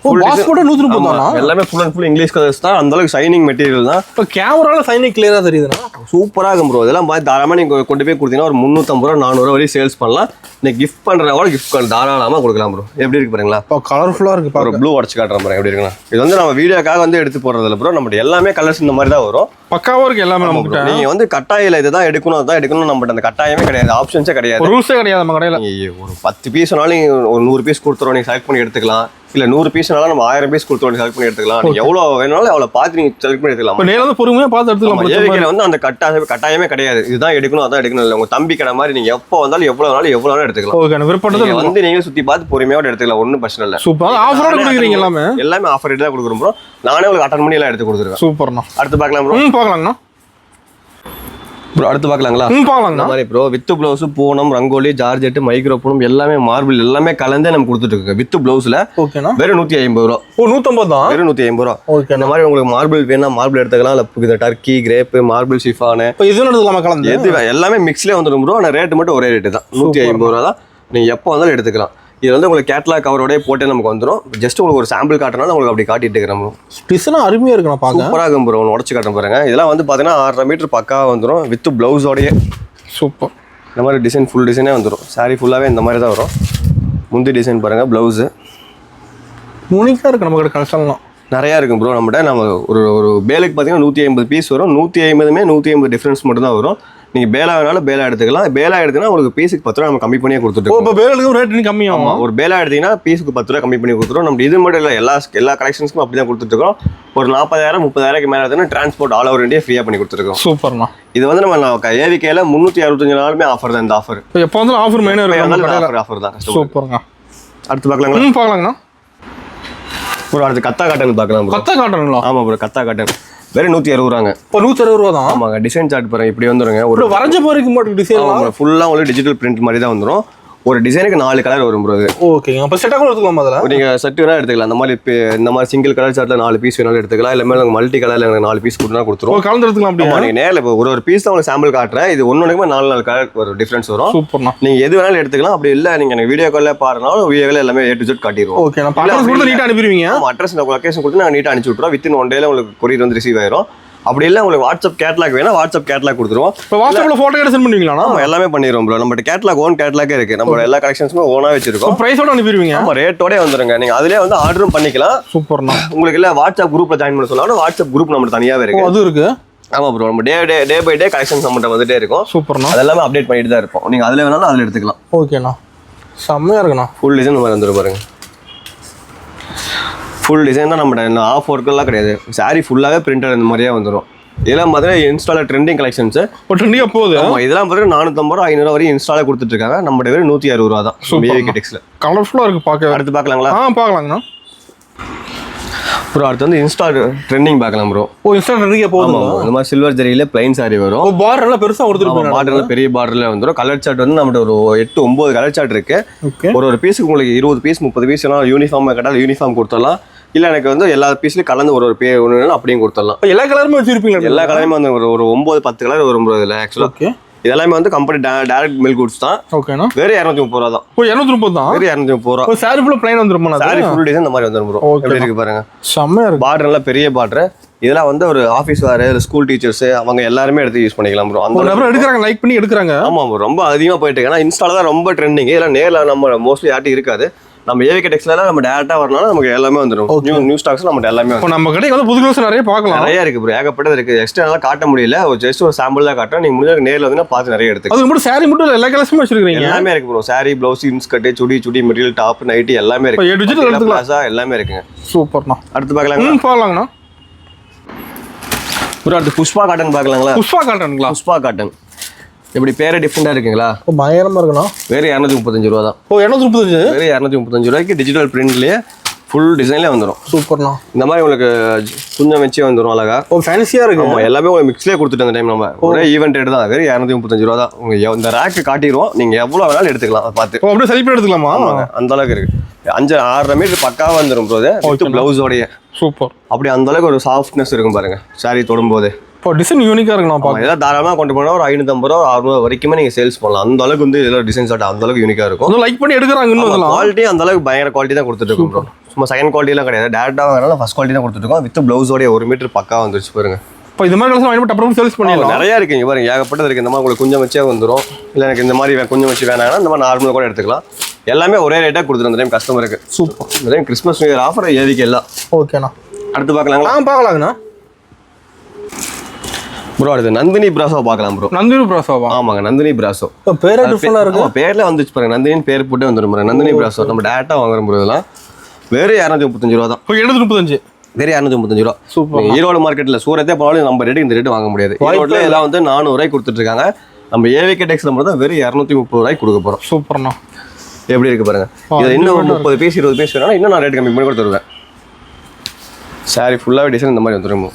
B: பாக்ஸ் போட்டு 130 தானா?
A: எல்லாமே full and full English colours தான். அந்த அளவுக்கு ஷைனிங் மெட்டீரியல் தான்.
B: இப்போ கேமரால ஷைனிங் கிளியரா தெரியுதுண்ணா.
A: சூப்பரா இருக்கும் ப்ரோ. இதெல்லாம் பார்த்து தாராளமா நீங்க கொண்டு போய் கொடுத்தீங்கன்னா ஒரு 350 ரூபா 400 ரூபா வரையும் சேல்ஸ் பண்ணலாம். நீங்க கிஃப்ட் பண்றதா கூட கிஃப்ட் தாராளமா கொடுக்கலாம் ப்ரோ. எப்படி இருக்கு பாருங்களா?
B: கலர்ஃபுல்லா இருக்கு.
A: ஒரு ப்ளூ அடிச்சு காட்டுறேன் பாருங்க எப்படி இருக்குன்னா. இது வந்து நம்ம வீடியோக்காக வந்து எடுத்து போடுறதில்ல ப்ரோ. நம்ம எல்லாமே கலர்ஸ் இந்த மாதிரி தான் வரும்.
B: பக்காவா இருக்கு எல்லாமே. நம்ம
A: நீங்க வந்து கட்டாயில இதுதான் எடுக்கணும் அதான் எடுக்கணும் நம்ம அந்த கட்டாயமே கிடையாது, ஆப்ஷன்ஸே கிடையாது,
B: ரூல்ஸே கிடையாது நம்ம கடையில.
A: ஒரு 10 பீஸ்னாலும் ஒரு 100 பீஸ் கொடுத்துறோம், நீங்க செலக்ட் பண்ணி எடுத்துக்கலாம். இல்ல 100 பீஸ்னாலும் நம்ம 1000 பீஸ் கொடுத்துறோம், செலக்ட் பண்ணி எடுத்துக்கலாம். நீங்க எவ்வளவு வேணாலும் அவ்வளவு பார்த்து நீங்க செலக்ட் பண்ணி எடுத்துக்கலாம்.
B: நேரா வந்து பொறுமையா பார்த்து எடுத்துக்கலாம்.
A: ஏவிகேல வந்து அந்த கட்டாயமே கிடையாது. இதுதான் எடுக்கணும் அதான் எடுக்கணும் இல்லை. உங்க தம்பி கடை மாதிரி நீங்க எப்போ வந்தாலும் எவ்வளவு வேணாலும் எடுத்துக்கலாம்.
B: ஓகே, விருப்பப்பட்டது
A: வந்து நீங்க சுத்தி பார்த்து பொறுமையோட எடுத்துக்கலாம். ஒன்றும் பிரச்சனை இல்லை.
B: சூப்பர். ஆஃபரோட கொடுக்குறீங்க எல்லாமே
A: ஆஃபர் ரேட் தான் கொடுக்குறோம் ப்ரோ. நானே உங்களுக்கு அட்டன் பண்ணி எல்லாம் எடுத்து கொடுத்துருக்கேன்.
B: சூப்பர்ண்ணா.
A: அடுத்து பார்க்கலாம் ப்ரோ.
B: பார்க்கலாங்கண்ணா
A: ப்ரோ. அடுத்து பார்க்கலாங்களா?
B: பார்க்கலாங்கண்ணா.
A: மாதிரி bro with blouse, Poonam, rangoli, georgette, micro Poonam எல்லாமே மார்பிள் எல்லாமே கலந்தே நம்ம கொடுத்துட்டு இருக்கோம் வித் பிளவுஸ்ல.
B: ஓகேண்ணா.
A: வெறும் 150 ரூபா.
B: 150 தான்.
A: வெறும் 150 ரூபா.
B: ஓகே.
A: இந்த மாதிரி உங்களுக்கு மார்பிள் வேணா மார்பிள் எடுத்துக்கலாம். இல்லை டர்க்கி, கிரேப், மார்பிள் ஷிஃபானு
B: இது எடுத்துக்கலாமா கலந்து?
A: எது எல்லாமே மிக்ஸ்லேயே வந்துடும் ப்ரோ. ஆனால் ரேட்டு மட்டும் ஒரே ரேட்டு தான், 150 ரூபா தான். நீங்கள் எப்போ வந்தாலும் எடுத்துக்கலாம். இது வந்து உங்களுக்கு கேட்லாக் கவரோடய போட்டே நமக்கு வந்துடும். ஜஸ்ட் உங்களுக்கு ஒரு சாம்பிள் காட்டினாலும் உங்களுக்கு அப்படி காட்டிட்டு இருக்கிறோம்.
B: டிசைன் அருமையாக இருக்கு. நான் பார்க்க
A: சூப்பராக இருக்கும் ப்ரோ. ஒன்று உடச்சு காட்டுறேன் பாருங்க. இதெல்லாம் வந்து பார்த்தீங்கன்னா 6.5 மீட்டர் பக்காவாக வந்துடும் வித் ப்ளவுஸோடையே.
B: சூப்பர்.
A: இந்த மாதிரி டிசைன் ஃபுல் டிசைனே வந்துடும். சாரி ஃபுல்லாகவே இந்த மாதிரி தான் வரும். முந்தி டிசைன் பாருங்கள், ப்ளவுஸு
B: யூனிக்காக இருக்குது. நம்ம கிட்ட கலெக்ஷன்லாம்
A: நிறையா இருக்கும் ப்ரோ. நம்மகிட்ட நம்ம ஒரு பேலுக்கு பார்த்தீங்கன்னா 150 பீஸ் வரும். 150மே 150 டிஃப்ரென்ஸ் மட்டும் தான் வரும். நீங்கள் பேலா வேணாலும் பேலா எடுத்துக்கலாம். பேலா எடுத்தீங்கன்னா உங்களுக்கு பீஸுக்கு 10 ரூபா நம்ம கம்மி பண்ணியே கொடுத்துட்டு.
B: இப்போ பேலுக்கு ரேட் இன்னும் கம்மியாகும்.
A: ஒரு பேலா எடுத்தீங்கன்னா பீஸுக்கு 10 ரூபா கம்மி பண்ணி கொடுத்துரும். நம்ம இது மட்டும் இல்லை, எல்லா கலெக்ஷன்ஸ்க்கும் அப்படி தான் கொடுத்துருக்கோம். ஒரு 40,000 30,000க்கு மேலே எடுத்தோன்னா டிரான்ஸ்போர்ட் ஆல் ஓவர் இந்தியா ஃப்ரீயாக பண்ணி கொடுத்துருக்கோம்.
B: சூப்பர்ண்ணா.
A: இது வந்து நம்ம ஏவிகேல 365 நாளுமே ஆஃபர் தான். இந்த ஆஃபர்
B: எப்போ வந்து ஆஃபர் மெயினாக இருக்கும்.
A: ஆஃபர் தான்.
B: சூப்பருங்க.
A: அடுத்து பார்க்கலாங்களா?
B: பார்க்கலாங்கண்ணா.
A: ஒரு அடுத்து கத்தா காட்டன் பார்க்கலாம்.
B: கத்தா காட்டனுங்களா?
A: ஆமாம் ப்ரோ, கத்தா காட்டன். வெறும் 160 ரூபாங்க.
B: இப்போ 160 ரூபா தான்.
A: ஆமாங்க. டிசைன் சார்ட் பாருங்க இப்படி வந்துருங்க. ஒரு
B: வரைஞ்ச போறதுக்கு மட்டும் டிசைன்
A: ஃபுல்லாக உங்களுக்கு டிஜிட்டல் பிரிண்ட் மாதிரி தான் வந்துடும். ஒரு டிசைனுக்கு 4 கலர் வரும் ப்ரோ.
B: ஓகேங்க. அப்போ செட்டாக கூட எடுத்துக்கலாம். அதில்
A: நீங்கள் செட் வேணால் எடுத்துக்கலாம். அந்த மாதிரி இந்த மாதிரி சிங்கிள் கலர் சார்ட்டில் 4 பீஸ் வேணாலும் எடுத்துக்கலாம். இல்லை மேலே மல்டி கலரில் எனக்கு 4 பீஸ் கொடுத்தா கொடுத்துருவோம்.
B: கலந்து எடுத்துக்கலாம். அப்படியே
A: நீங்கள் நேரில் இப்போ ஒரு பீஸ் தான் உங்களுக்கு சாம்பிள் காட்டுறேன். இது ஒன்றுக்குமே 4 கலர் ஒரு டிஃப்ரென்ஸ் வரும்.
B: சூப்பர்ண்ணா.
A: நீங்கள் எது வேணாலும் எடுத்துக்கலாம். அப்படி இல்லை நீங்கள் எனக்கு வீடியோ காலில் பாருனாலும் வீடியோ காலில் எல்லாமே A to Z காட்டிடுவோம்.
B: ஓகே. நான் அட்ரஸ் கொடுத்து நீட்டாக அனுப்பிடுவீங்க.
A: அட்ரஸ் லொகேஷன் கொடுத்து நாங்கள் நீட்டாக அனுப்பிச்சு விட்ருவோம். வித்தின் 1 டேல உங்களுக்கு கொரியர் வந்து ரிசீவ் ஆயிரும். அப்படி இல்லை உங்களுக்கு வாட்ஸ்அப் கேட்லாக் வேணா வாட்ஸ்அப் கேட்லாக் கொடுத்துருவோம்.
B: இப்போ வாட்ஸ்அப்பில் ஃபோட்டோ எடுத்து சென்ட் பண்ணுவீங்களா?
A: நம்ம எல்லாமே பண்ணிடுவோம் ப்ரோ. நம்ம கேட்லாக் ஓன் கேட்லாக்கே இருக்குது. நம்ம எல்லா கலெக்ஷன்ஸுமே ஓனாக வச்சிருக்கோம்.
B: ப்ரைஸோட அனுப்பிடுவீங்க? நம்ம
A: ரேட்டோட வந்துருங்க. நீங்கள் அதிலே வந்து ஆர்டரும் பண்ணிக்கலாம்.
B: சூப்பர்ண்ணா.
A: உங்களுக்கு இல்லை வாட்ஸ்அப் குரூப்பில் ஜாயின் பண்ண சொல்லலாம். வாட்ஸ்அப் குரூப் நம்ம தனியாகவே இருக்கு.
B: அது இருக்கு.
A: ஆமாம் ப்ரோ. நம்ம டே பை டே கலெக்ஷன்ஸ் நம்மகிட்ட வந்துட்டே இருக்கும்.
B: சூப்பர்ண்ணா.
A: அதெல்லாமே அப்டேட் பண்ணிட்டு தான் இருப்போம். நீங்கள் அதில் வேணாலும் அதில் எடுத்துக்கலாம்.
B: ஓகேண்ணா. செம்மையாக இருக்குண்ணா.
A: ஃபுல் டிசைன் இந்த மாதிரி வந்துடும் பாருங்க. ஃபுல் டிசைன் தான் நம்மகிட்ட. ஆஃப் ஒர்க்கெல்லாம் கிடையாது. சாரி ஃபுல்லாகவே பிரிண்டட் இந்த மாதிரியே வந்துடும். இதெல்லாம் பார்த்தீங்கன்னா இன்ஸ்டால ட்ரெண்டிங் கலெக்ஷன்ஸ்.
B: ட்ரெண்டிங்காக போகுது.
A: ஆமாம். இதெல்லாம் பார்த்தீங்கன்னா 450 ரூபா 500 வரையும் இன்ஸ்டால கொடுத்துட்டு இருக்காங்க. நம்மகிட்ட வெறும் 160 ரூபா தான். ஏவிகே டெக்ஸ்ல
B: கலர்ஃபுல்லாக இருக்குது பார்க்க.
A: அடுத்து பார்க்கலாங்களா?
B: பார்க்கலாங்கண்ணா.
A: ப்ரோ அடுத்து வந்து இன்ஸ்டா ட்ரெண்டிங் பார்க்கலாம் ப்ரோ.
B: இன்ஸ்டா ட்ரெண்டிங்காக போகுது.
A: இந்த மாதிரி சில்வர் ஜரியில பிளைன் சாரி வரும்.
B: பார்டர் எல்லாம் பெருசாக கொடுத்துருப்பாங்க.
A: பார்டர்ல பெரிய பார்டர்ல வந்துடும். கலர் சார்ட் வந்து நம்மகிட்ட ஒரு 8-9 கலர் சார்ட் இருக்கு. ஒரு பீஸுக்கு உங்களுக்கு 20 பீஸ் 30 பீஸ் யூனிஃபார்ம் கேட்டால் யூனிஃபார்ம் கொடுத்துடலாம். இல்லை எனக்கு வந்து எல்லா பீஸ்லையும் கலந்து ஒரு ஒன்று அப்படியும் கொடுத்துடலாம்.
B: எல்லா கலருமே வச்சிருப்பீங்க? எல்லா
A: கலருமே வந்து ஒரு 9-10 கலர் வரும் ப்ரோ இதில். ஆக்சுவலாக இதெல்லாமே வந்து கம்பெனி டைரக்ட் மில் குட்ஸ் தான்.
B: ஓகேண்ணா.
A: வெறும் 230 ரூபா தான்.
B: 230 தான்.
A: வெறும் 230 ரூபா.
B: சாரி ஃபுல்லாக பிளைன் வந்துருமா?
A: சாரி ஃபுல் டிசைன் இந்த மாதிரி வந்துடும் ப்ரோ. எப்படி இருக்கு பாருங்க.
B: செம்மையாக இருக்கு.
A: பார்டர் எல்லாம் பெரிய பார்டர். இதெல்லாம் வந்து ஒரு ஆஃபீஸ் வேறு ஸ்கூல் டீச்சர்ஸ் அவங்க எல்லாருமே எடுத்து யூஸ் பண்ணிக்கலாம் ப்ரோ. அந்த
B: எடுக்கிறாங்க, லைக் பண்ணி எடுக்கிறாங்க.
A: ஆமாம் ப்ரோ. ரொம்ப அதிகமாக போயிட்டு இருக்கு. ஏன்னா இன்ஸ்டால தான் ரொம்ப ட்ரெண்டிங். இதெல்லாம் நேரில் நம்ம மோஸ்ட்லி யார்ட்டும் இருக்காது. நம்ம ஏவிகே டெக்ஸ்டைல்ல நம்ம டேரக்டா வரனால நமக்கு எல்லாமே வந்துடும். நியூ ஸ்டாக்ஸ் நம்ம எல்லாமே
B: இப்போ நம்ம கடைக்கு வந்து புது கலெக்ஷன் நிறைய பார்க்கலாம்.
A: நிறைய இருக்கு ப்ரோ, ஏகப்பட்டது இருக்கு. எக்ஸ்ட்ரா நல்லா காட்ட முடியல, ஒரு ஜஸ்ட் ஒரு சாம்பிள் தான் காட்டுறேன். நீங்க முடிஞ்ச நேர்ல வந்து பார்த்து நிறைய எடுத்துக்கலாம்.
B: அது மட்டும் சாரி மட்டும் எல்லா கலெக்ஷனும் வச்சிருக்கீங்க?
A: எல்லாமே இருக்கு ப்ரோ. சாரி, ப்ளவுஸ், இன்ஸ்கர்ட், சுடி மெட்டீரியல், டாப், நைட்டி எல்லாமே இருக்கு.
B: ஏ டிஜிட்டல் எடுத்துக்கலாம்,
A: எல்லாமே இருக்குங்க.
B: சூப்பர்ண்ணா.
A: அடுத்து பார்க்கலாங்களா?
B: பார்க்கலாங்கண்ணா.
A: ப்ரோ அடுத்து புஷ்பா காட்டன் பார்க்கலாங்களா?
B: புஷ்பா காட்டனுங்களா?
A: புஷ்பா காட்டன் எப்படி பேரே டிஃப்ரெண்டா இருக்குங்களா?
B: பயங்கரமா இருக்குண்ணா.
A: வேறு 235 ரூபா தான்.
B: 235?
A: வேறு 235 ரூபாய்க்கு டிஜிட்டல் பிரிண்ட்லயே ஃபுல் டிசைன்லேயே வந்துடும்.
B: சூப்பர்ண்ணா.
A: இந்த மாதிரி உங்களுக்கு கொஞ்சம் வச்சே வந்துடும் அழகா.
B: ஃபேன்சியாக இருக்கும்.
A: ஆமாம், எல்லாமே உங்களுக்கு மிக்ஸ்லேயே கொடுத்துட்டு அந்த டைம் நம்ம ஒரே ஈவெண்ட் ரேட் தான். வேறு 235 ரூபா தான். உங்களுக்கு இந்த ரேக்கு காட்டிடுவோம், நீங்கள் எவ்வளோ வேணாலும் எடுத்துக்கலாம். அதை பார்த்து
B: அப்படியே செலிப்ரேட் எடுத்துக்கலாமா?
A: அந்த அளவுக்கு இருக்கு. 5-6 மீட்டர் பக்காவாக வந்துடும் ப்ரோ. With ப்ளவுஸோடைய
B: super.
A: அப்படி அந்த அளவுக்கு ஒரு சாஃப்ட்னஸ் இருக்கும் பாருங்க சாரி தொடும்போது.
B: இப்போ டிசைன் யூனிக்காக இருக்குண்ணா.
A: இதெல்லாம் தாராளமாக கொண்டு போனால் ஒரு 550 ரூபா 600 வரைக்குமே நீங்கள் சேல்ஸ் பண்ணலாம். அந்த அளவுக்கு வந்து இதெல்லாம் டிசைன் ஷார்ட் அந்த அளவுக்கு யூனிக்காக இருக்கும்.
B: லைக் பண்ணி எடுக்கிறாங்க. இன்னும்
A: குவாலிட்டி அந்த அளவுக்கு பயங்கர குவாலிட்டி தான் கொடுத்துட்டு இருக்கோம் ப்ரோ. சும்மா செகண்ட் குவாலிட்டிலாம் கிடையாது, டேரக்டாக வரனால ஃபர்ஸ்ட் குவாலிட்டி தான் கொடுத்துருக்கோம். வித் ப்ளவுஸோடைய 1 மீட்டர் பக்கா வந்துருச்சு பாருங்க.
B: இப்போ இந்த மாதிரி கலெக்ஷன் அப்புறம் சேல்ஸ் பண்ணிடலாம்.
A: நிறைய இருக்கு இங்கே பாருங்க, ஏகப்பட்டது இருக்கு. இந்த மாதிரி உங்களுக்கு கொஞ்சம் வச்சே வந்துடும். இல்லை எனக்கு இந்த மாதிரி கொஞ்சம் வச்சு வேணாங்கன்னா இந்த மாதிரி நார்மலாக கூட எடுத்துக்கலாம். எல்லாமே ஒரே ரேட்டாக கொடுத்துருவோம் அந்த டைம் கஸ்டமருக்கு.
B: சூப்பர்.
A: இந்த time christmas new year offer ஏவிக்கு எல்லாம்.
B: ஓகேண்ணா.
A: அடுத்து பார்க்கலாங்களா?
B: பார்க்கலாங்கண்ணா.
A: ப்ரோ அடுத்து நந்தினி பிராசோ பார்க்கலாம் ப்ரோ.
B: நந்தினி பிராசோவா?
A: ஆமாங்க, நந்தினி பிராசோ.
B: பேரே டிஃபரெண்டா இருக்கு.
A: பேர்ல வந்துச்சு பாருங்க, நந்தினின்னு பேர் போட்டு வந்துடும் பாருங்க. நந்தினி பிராசோ நம்ம டேரக்டா வாங்குற ப்ரோ. இதெல்லாம் வேறு 235 ரூபா தான்.
B: 235?
A: வேறு 235 ரூபா.
B: சூப்பர்.
A: ஈரோடு மார்க்கெட்ல சூரத்தே போனாலும் நம்ம ரேட்டு இந்த ரேட்டு வாங்க முடியாது. ஈரோட்ல எல்லாம் வந்து 400 ரூபாய்க்கு கொடுத்துட்டு இருக்காங்க. நம்ம ஏவிகே டெக்ஸ்ல மட்டும் தான் வெறும் 230 ரூபாய்க்கு கொடுக்க போறோம்.
B: சூப்பர்ண்ணா.
A: எப்படி இருக்கு பாருங்க. இது இன்னும் 30 பீஸ் 20 பீஸ் வேணா இன்னும் நான் ரேட் கம்மி பண்ணி கூட தருவேன். சாரி ஃபுல்லாவே டிசைன் இந்த மாதிரி வந்துடும்.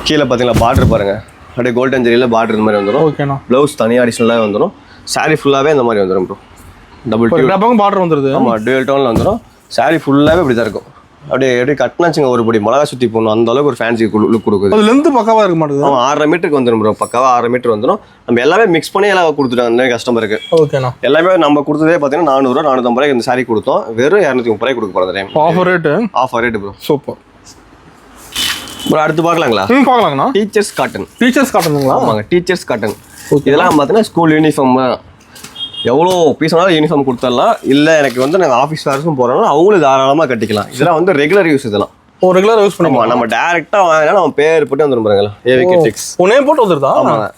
A: கீழே பார்த்தீங்களா பார்டர் பாருங்க, அப்படியே கோல்டன் ஜெரியில் பார்டர் இந்த மாதிரி வந்துடும்.
B: ஓகேண்ணா.
A: ப்ளவுஸ் தனியாக அடிஷனலாக வந்துடும். சாரி ஃபுல்லாகவே இந்த மாதிரி வந்துடும் ப்ரோ.
B: டபுள் பார்டர் வந்துடுது.
A: ஆமாம், டுவல் டோனில் வந்துடும். சாரி ஃபுல்லாகவே இப்படி தான் இருக்கும். அப்படியே எப்படி கட்டினாச்சுங்க ஒரு படி மிளகா சுற்றி போடணும் அந்த அளவுக்கு ஒரு ஃபேன்சி லுக் கொடுக்குது.
B: அது லென்த் பக்காவாக இருக்க மாட்டேங்குது.
A: ஆமாம், 6.5 மீட்டருக்கு வந்துடும் ப்ரோ. பக்காவாக 6.5 மீட்டர் வந்துடும். நம்ம எல்லாமே மிக்ஸ் பண்ணி எல்லாம் கொடுத்துட்டாங்க அந்த கஸ்டமருக்கு.
B: ஓகேண்ணா.
A: எல்லாமே நம்ம கொடுத்ததே பார்த்தீங்கன்னா 400 450 ரூபாய்க்கு இந்த சாரி கொடுத்தோம். வெறும் 230 ரூபாய்க்கு கொடுக்க போகிற time.
B: Offer rate?
A: Offer rate bro.
B: Super
A: bro. அடுத்து பார்க்கலாங்களா?
B: பார்க்கலாங்கண்ணா.
A: Teachers cotton.
B: டீச்சர்ஸ் காட்டனுங்களா?
A: ஆமாங்க, டீச்சர்ஸ் காட்டன். இதெல்லாம் பார்த்தீங்கன்னா ஸ்கூல் யூனிஃபார்ம் எவ்வளோ பீஸ் வேணாலும் யூனிஃபார்ம் கொடுத்துடலாம். இல்லை எனக்கு வந்து நாங்கள் ஆஃபீஸ் வேர்ஸும் போகிறோம்னா அவங்களும் தாராளமாக கட்டிக்கலாம். இதெல்லாம் வந்து ரெகுலர் யூஸ். இதெல்லாம்
B: ரெகுலர் யூஸ் பண்ணுவோம்.
A: நம்ம டேரெக்டாக வாங்கினா நம்ம பேர் போட்டு வந்துடும் பாருங்களா. ஏவிகே டெக்ஸ்
B: நேம் போட்டு வந்துருதா? ஆமாங்க.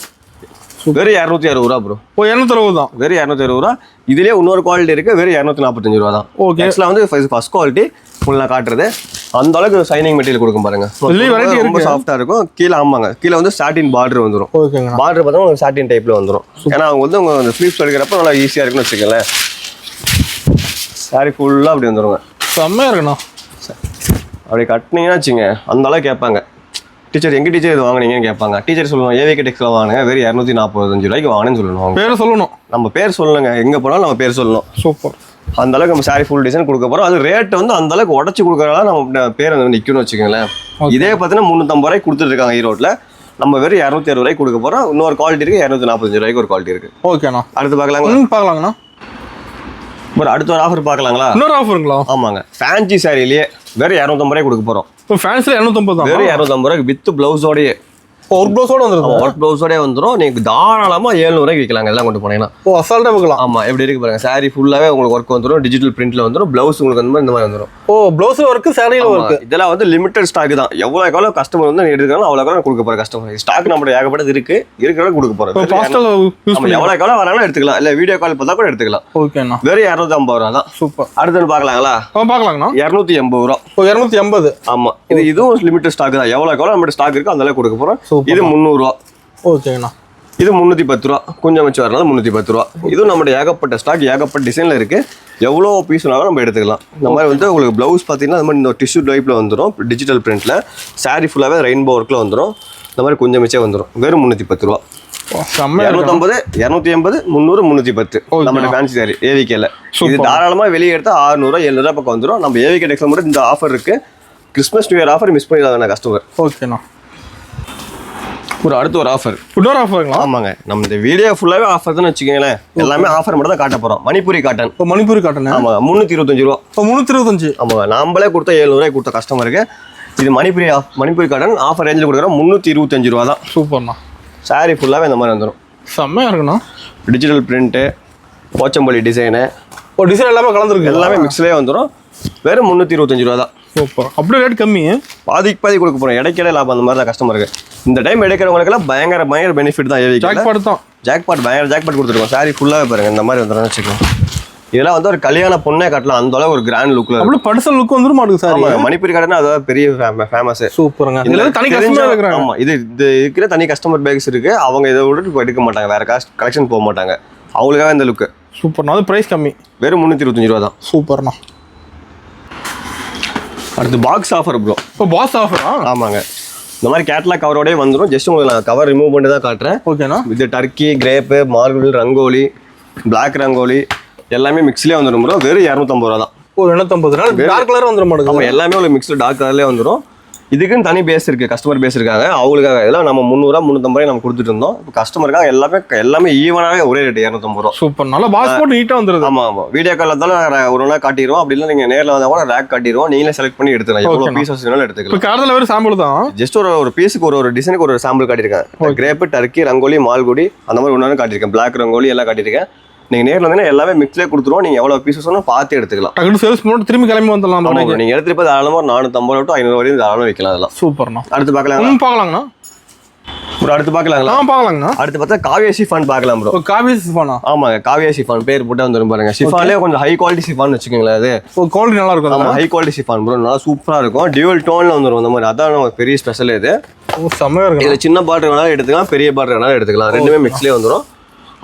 A: வெறும் 260 ரூபா ப்ரோ.
B: 260 தான்.
A: வெறும் 260 ரூபா. இதுலேயே இன்னொரு குவாலிட்டி இருக்குது, வெறும் 245 ரூபா தான்.
B: ஓகே.
A: ஆக்சுவலாக வந்து ஃபர்ஸ்ட் குவாலிட்டி ஃபுல்லாக காட்டுறது. அந்த அளவுக்கு சைனிங் மெட்டீரியல் கொடுக்கும் பாருங்க. ரொம்ப சாஃப்டாக இருக்கும். கீழே ஆமாங்க, கீழே வந்து சாட்டின் பார்டர் வந்துடும். பார்டர் பார்த்தா உங்களுக்கு சாட்டின் டைப்பில் வந்துடும். ஏன்னா அவங்க வந்து உங்கள் அந்த ஸ்லீவ்ஸ் எடுக்கிறப்ப நல்லா ஈஸியாக இருக்குன்னு வச்சுக்கோங்களேன். சாரி ஃபுல்லாக அப்படி வந்துடுங்க.
B: செம்மையாக இருக்குண்ணா.
A: அப்படி கட்டினீங்கன்னா வச்சுங்க அந்த அளவுக்கு கேட்பாங்க. டீச்சர் எங்கள் டீச்சர் இது வாங்கினீங்கன்னு கேட்பாங்க. டீச்சர் சொல்லுவாங்க ஏவிகே டெக்ஸ்ல வாங்கினேன் வெறும் 245 ரூபாய்க்கு வாங்கினேன்னு சொல்லணும்.
B: பேரை சொல்லணும்.
A: நம்ம பேர் சொல்லணுங்க, எங்கே போனாலும் நம்ம பேர் சொல்லணும்.
B: சூப்பர்.
A: அந்த அளவுக்கு நம்ம சாரி ஃபுல் டிசைன் கொடுக்க போகிறோம். அது ரேட் வந்து அந்த அளவுக்கு உடச்சி கொடுக்குறதால நம்ம பேர் வந்து நிற்கணும்னு வச்சுக்கோங்களேன். இதே பார்த்தீங்கன்னா 350 ரூபாய்க்கு கொடுத்துட்டு இருக்காங்க ஈரோட்டில். நம்ம வெறும் 260 ரூபாய்க்கு கொடுக்க போகிறோம். இன்னொரு குவாலிட்டி இருக்குது, 245 ரூபாய்க்கு ஒரு குவாலிட்டி இருக்குது.
B: ஓகேண்ணா.
A: அடுத்து பார்க்கலாங்களா?
B: பார்க்கலாங்கண்ணா.
A: ஒரு அடுத்த ஒரு ஆஃபர் பார்க்கலாங்களா?
B: இன்னொரு ஆஃபருங்களா?
A: ஆமாங்க, ஃபேன்சி சாரிலேயே வெறும் 250 ரூபாய்க்கு கொடுக்க போகிறோம்.
B: இப்போ ஃபேன்சியில் 250 தான்.
A: வெறும் 250 ரூபாய்க்கு வித் ப்ளவுஸோடையே.
B: ஒரு ப்ளவுஸோட வந்துடும்.
A: ஒரு ப்ளவுஸோடய வந்துடும். நீங்கள் தாராளமாக 700 ரூபாய்க்கு விற்கலாங்க எல்லாம் கொண்டு போனீங்கன்னா.
B: அசால்ட்டாக விற்கலாம்.
A: ஆமாம், எப்படி இருக்கு பாருங்க. சாரி ஃபுல்லாகவே உங்களுக்கு ஒர்க் வந்துடும். டிஜிட்டல் பிரிண்ட்ல வந்துடும். ப்ளவுஸ் உங்களுக்கு அந்த மாதிரி இந்த மாதிரி வந்துடும்.
B: ப்ளவுஸ் ஒர்க்கு சாரியில் ஒர்க்கு. இதெல்லாம்
A: வந்து லிமிடெட் ஸ்டாக் தான். எவ்வளோ கஸ்டமர் வந்து எடுத்துக்கலாம் அவ்வளோ கொடுக்க போகிற கஸ்டமர். ஸ்டாக் நம்மளோட ஏகப்பட்டது இருக்கு, இருக்கிறத கொடுக்க போகிறோம். எவ்வளோ வராங்களோ எடுத்துக்கலாம். இல்லை வீடியோ கால் பார்த்தா கூட எடுத்துக்கலாம்.
B: ஓகேண்ணா.
A: வெறும் 250 ரூபா தான்.
B: சூப்பர்.
A: அடுத்து பார்க்கலாங்களா?
B: பார்க்கலாங்கண்ணா.
A: 280 ரூபா.
B: 280.
A: ஆமாம், இதுவும் லிமிடெட் ஸ்டாக் தான். எவ்வளோ நம்மளோட ஸ்டாக் இருக்கு அந்த அளவுக்கு கொடுக்க போகிறோம். இது 300 ரூபா.
B: ஓகேண்ணா.
A: இது 310 ரூபா. கொஞ்சம் வச்சு வரனால 310 ரூபா. இதுவும் நம்மளுடைய ஏகப்பட்ட ஸ்டாக், ஏகப்பட்ட டிசைனில் இருக்குது. எவ்வளோ பீஸ் வேணாலும் நம்ம எடுத்துக்கலாம். இந்த மாதிரி வந்து உங்களுக்கு ப்ளவுஸ் பார்த்தீங்கன்னா இந்த மாதிரி இந்த டிஷ்யூ டைப்பில் வந்துடும். டிஜிட்டல் பிரிண்ட்டில் சாரி ஃபுல்லாகவே ரெயின்போ ஒர்க்கில் வந்துடும். இந்த மாதிரி கொஞ்சம் மிச்சே வந்துடும். வெறும் 310 ரூபா. 250, 280, 300, 310 நம்மளோட ஃபேன்சி சாரி ஏவிகேல. இது தாராளமாக வெளியே எடுத்தால் 600 700 பக்கம் வந்துடும். நம்ம ஏவிகே டெக்ஸ்ல மட்டும் இந்த ஆஃபர் இருக்குது. Christmas new year offer miss பண்ணிடாத கஸ்டமர்.
B: ஓகேண்ணா.
A: ஒரு அடுத்த ஒரு ஆஃபர்.
B: இன்னொரு ஆஃபருங்களா?
A: ஆமாங்க, நம்ம இந்த வீடியோ ஃபுல்லாகவே ஆஃபர் தான் வச்சுக்கோங்களேன். எல்லாமே ஆஃபர் மட்டும் தான் காட்ட போகிறோம். மணிப்பூரி காட்டன்.
B: மணிப்பூரி காட்டன்.
A: ஆமாங்க, 325 ரூபா.
B: 325. ஆமாங்க,
A: நாமளே கொடுத்த 700 ரூபாய்க்கு கொடுத்த கஸ்டமருக்கு. இது மணிப்பூரி காட்டன் ஆஃபர் ரேஞ்சில் கொடுக்குறோம். 325 ரூபா தான்.
B: சூப்பர்ண்ணா.
A: சாரி ஃபுல்லாகவே இந்த மாதிரி வந்துடும்.
B: செம்மையாக இருக்குண்ணா.
A: டிஜிட்டல் பிரிண்ட்டு, போச்சம்பள்ளி டிசைனு,
B: ஒரு டிசைன் எல்லாமே கலந்துருக்கு,
A: எல்லாமே மிக்ஸ்லேயே வந்துடும். வெறும் 325 ரூபா தான்.
B: சூப்பர். அப்படியே ரேட் கம்மி,
A: பாதிக்கு பாதி கொடுக்க போகிறோம். இடைக்கிட லாபம் அந்த மாதிரி தான் கஸ்டமருக்கு. இந்த டைம் எடுக்கிறவங்களுக்குலாம் பயங்கர பெனிஃபிட் தான்.
B: ஜாக்பாட் தான்,
A: ஜாக்பாட் பயங்கர ஜாக்பாட் கொடுத்துருக்கோம். சாரி ஃபுல்லாகவே பாருங்க இந்த மாதிரி வந்துடும் வச்சுக்கோங்க. இதெல்லாம் வந்து ஒரு கல்யாண பொண்ணே கட்டலாம், அந்த அளவு ஒரு கிராண்ட் லுக்ல.
B: அப்படி பர்சனல் லுக் வந்துரும் மாட்டுது சார்.
A: மணிப்பூர் கார்டன் அது பெரிய ஃபேமஸ்.
B: சூப்பருங்க. இதுல தனி கஸ்டமர் இருக்காங்க.
A: ஆமா, இது இருக்கிற தனி கஸ்டமர் பேக்ஸ் இருக்கு. அவங்க இதை விட்டு எடுக்க மாட்டாங்க, வேற கலெக்ஷன் போக மாட்டாங்க. அவங்களுக்காக இந்த லுக்.
B: சூப்பர்ண்ணா. அது பிரைஸ் கம்மி,
A: வெறும் 325 ரூபா தான்.
B: சூப்பர்ண்ணா.
A: அடுத்து பாக்ஸ் ஆஃபர் ப்ரோ.
B: இப்போ பாக்ஸ் ஆஃபரா?
A: ஆமாங்க. இந்த மாதிரி கேட்லாக் கவரோடய வந்துடும். ஜஸ்ட் உங்களுக்கு நான் கவர் ரிமூவ் பண்ணி தான் காட்டுறேன்.
B: ஓகேண்ணா.
A: இது turkey, grape, marble, rangoli, black rangoli எல்லாமே மிக்ஸ்லேயே வந்துடும் ப்ரோ. வெறும் 250 ரூபா தான்.
B: ஓ, 250. டார்க் கலர் வந்துடும் மாட்டேங்குது.
A: ஆமாம், எல்லாமே உங்களுக்கு மிக்ஸ்டு டார்க் கலர்லேயே வந்துடும். இதுக்குன்னு தனி பேஸ் இருக்குது, கஸ்டமர் பேஸ் இருக்காங்க. அவங்களுக்காக இதெல்லாம் நம்ம 300 350 நம்ம கொடுத்துட்டு இருந்தோம். இப்போ கஸ்டமருக்காக எல்லாமே ஈவனாகவே ஒரே ரேட் 250 ரூபா.
B: சூப்பர். நல்லா பாக்ஸ் போட்டு நீட்டாக வந்துருது.
A: ஆமாம் ஆமாம். வீடியோ காலில் இருந்தாலும் ஒரு நாள் காட்டிடுவோம். அப்படி இல்லை நீங்கள் நேரில் வந்தால் கூட ரேக் காட்டிடுவோம். நீங்களே செலக்ட் பண்ணி எடுத்துக்கலாம். எவ்வளோ பீசஸ் வேணாலும் எடுத்துக்கலாம்.
B: இப்போ கார்டில் வேறு சாம்பிள் தான்.
A: ஜஸ்ட் ஒரு பீஸுக்கு ஒரு டிசைனுக்கு ஒரு சாம்பிள் காட்டியிருக்கேன். கிரேப்பு, டர்க்கி, ரங்கோலி, மால்குடி அந்த மாதிரி ஒன்று காட்டியிருக்கேன். பிளாக் ரங்கோலி எல்லாம் காட்டியிருக்கேன். நீங்கள் நேரில் வந்தீங்கன்னா எல்லாமே மிக்ஸ்லேயே கொடுத்துருவோம். நீங்கள் எவ்வளோ பீசஸ் வேணும் பார்த்து எடுத்துக்கலாம்.
B: டக்குனு சேல்ஸ் பண்ணி திரும்பி கிளம்பி வந்துடலாம்.
A: நீங்கள் எடுத்துட்டு போய் தாராளமாக 450 to 500 வரையும் தாராளமாக வைக்கலாம். அதெல்லாம்
B: சூப்பர்ண்ணா.
A: அடுத்து பார்க்கலாங்களா?
B: பார்க்கலாங்கண்ணா.
A: ப்ரோ அடுத்து பார்க்கலாங்களா?
B: பார்க்கலாங்கண்ணா.
A: அடுத்து பார்த்தா காவியா ஷிஃபான் பார்க்கலாம் ப்ரோ.
B: காவியா ஷிஃபானா?
A: ஆமாங்க, காவியா ஷிஃபான் பேர் போட்டு வந்துடும் பாருங்க. ஷிஃபான்லேயே கொஞ்சம் ஹை குவாலிட்டி ஷிஃபான் வச்சுக்கோங்களேன். அது
B: குவாலிட்டி நல்லா இருக்கும்.
A: ஆமாம், ஹை குவாலிட்டி ஷிஃபான் ப்ரோ. நல்லா சூப்பராக இருக்கும். டியூவல் டோனில் வந்துடும் அந்த மாதிரி. அதான் நம்ம பெரிய ஸ்பெஷல். இது
B: செம்மையாக இருக்கும்.
A: இதில் சின்ன பார்டர் வேணாலும் எடுத்துக்கலாம், பெரிய பார்டர் வேணாலும் எடுத்துக்கலாம். ரெண்டுமே மிக்ஸ்லேயே வந்துடும்.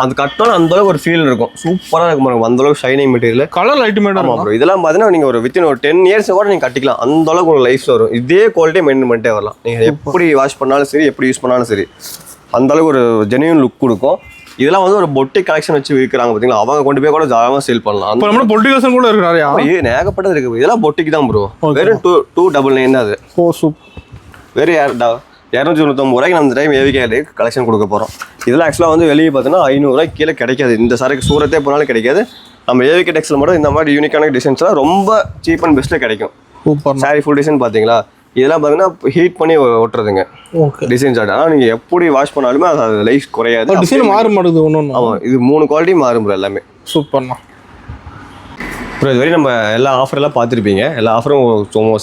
A: அந்த கட்டோன்னு அந்த அளவுக்கு ஒரு ஃபீல் இருக்கும். சூப்பராக இருக்கும் பாருங்க. அந்த அளவுக்கு shining material,
B: colour light material.
A: ஆமாம் ப்ரோ. இதெல்லாம் பார்த்தீங்கன்னா நீங்கள் ஒரு வித்தின் ஒரு 10 years கூட நீங்கள் கட்டிக்கலாம். அந்த அளவுக்கு ஒரு லைஃப் வரும். இதே குவாலிட்டி மெயின்டைன் பண்ணிட்டே வரலாம். நீங்கள் எப்படி வாஷ் பண்ணாலும் சரி, எப்படி யூஸ் பண்ணாலும் சரி, அந்த அளவுக்கு ஒரு ஜென்யூன் லுக் கொடுக்கும். இதெல்லாம் வந்து ஒரு பொட்டிக் கலெக்ஷன் வச்சு விற்கிறாங்க பார்த்தீங்களா, அவங்க கொண்டு போய் கூட ஜாலமாக சேல் பண்ணலாம்.
B: அந்த நம்ம பொட்டிக் கலெக்ஷன் கூட இருக்கு நிறையா.
A: இது ஏகப்பட்டது இருக்குது. இதெல்லாம் பொட்டிக்கு தான் ப்ரோ. வெறும் 299 தான் அது.
B: ஓ சூப்பர்.
A: வெறும் 299 ரூபாய்க்கு நம்ம இந்த டைம் ஏவிகே கலெக்ஷன் கொடுக்க போகிறோம். இதெல்லாம் ஆக்சுவலாக வந்து வெளியே பார்த்தீங்கன்னா 500 ரூபாய்க்கு கீழே கிடைக்காது. இந்த சரக்கு சூரத்தே போனாலும் கிடைக்காது. நம்ம ஏவிகே டெக்ஸில் மட்டும் இந்த மாதிரி யூனிக்கான டிசைன்ஸ்லாம் ரொம்ப சீப் அண்ட் பெஸ்ட்டில் கிடைக்கும்.
B: சூப்பர்.
A: சாரி ஃபுல் டிசைன் பார்த்தீங்களா, இதெல்லாம் பார்த்தீங்கன்னா ஹீட் பண்ணி ஒட்டுறதுங்க டிசைன்ஸ். ஆனால் நீங்கள் எப்படி வாஷ் பண்ணாலுமே அது லைஃப் குறையாது.
B: டிசைன் மாற மாட்டேங்குது ஒன்று.
A: ஆமாம், இது 3 குவாலிட்டி மாறும் எல்லாமே.
B: சூப்பர்ண்ணா.
A: அப்புறம் இதுவரை நம்ம எல்லா ஆஃபரெல்லாம் பார்த்துருப்பீங்க. எல்லா ஆஃபரும்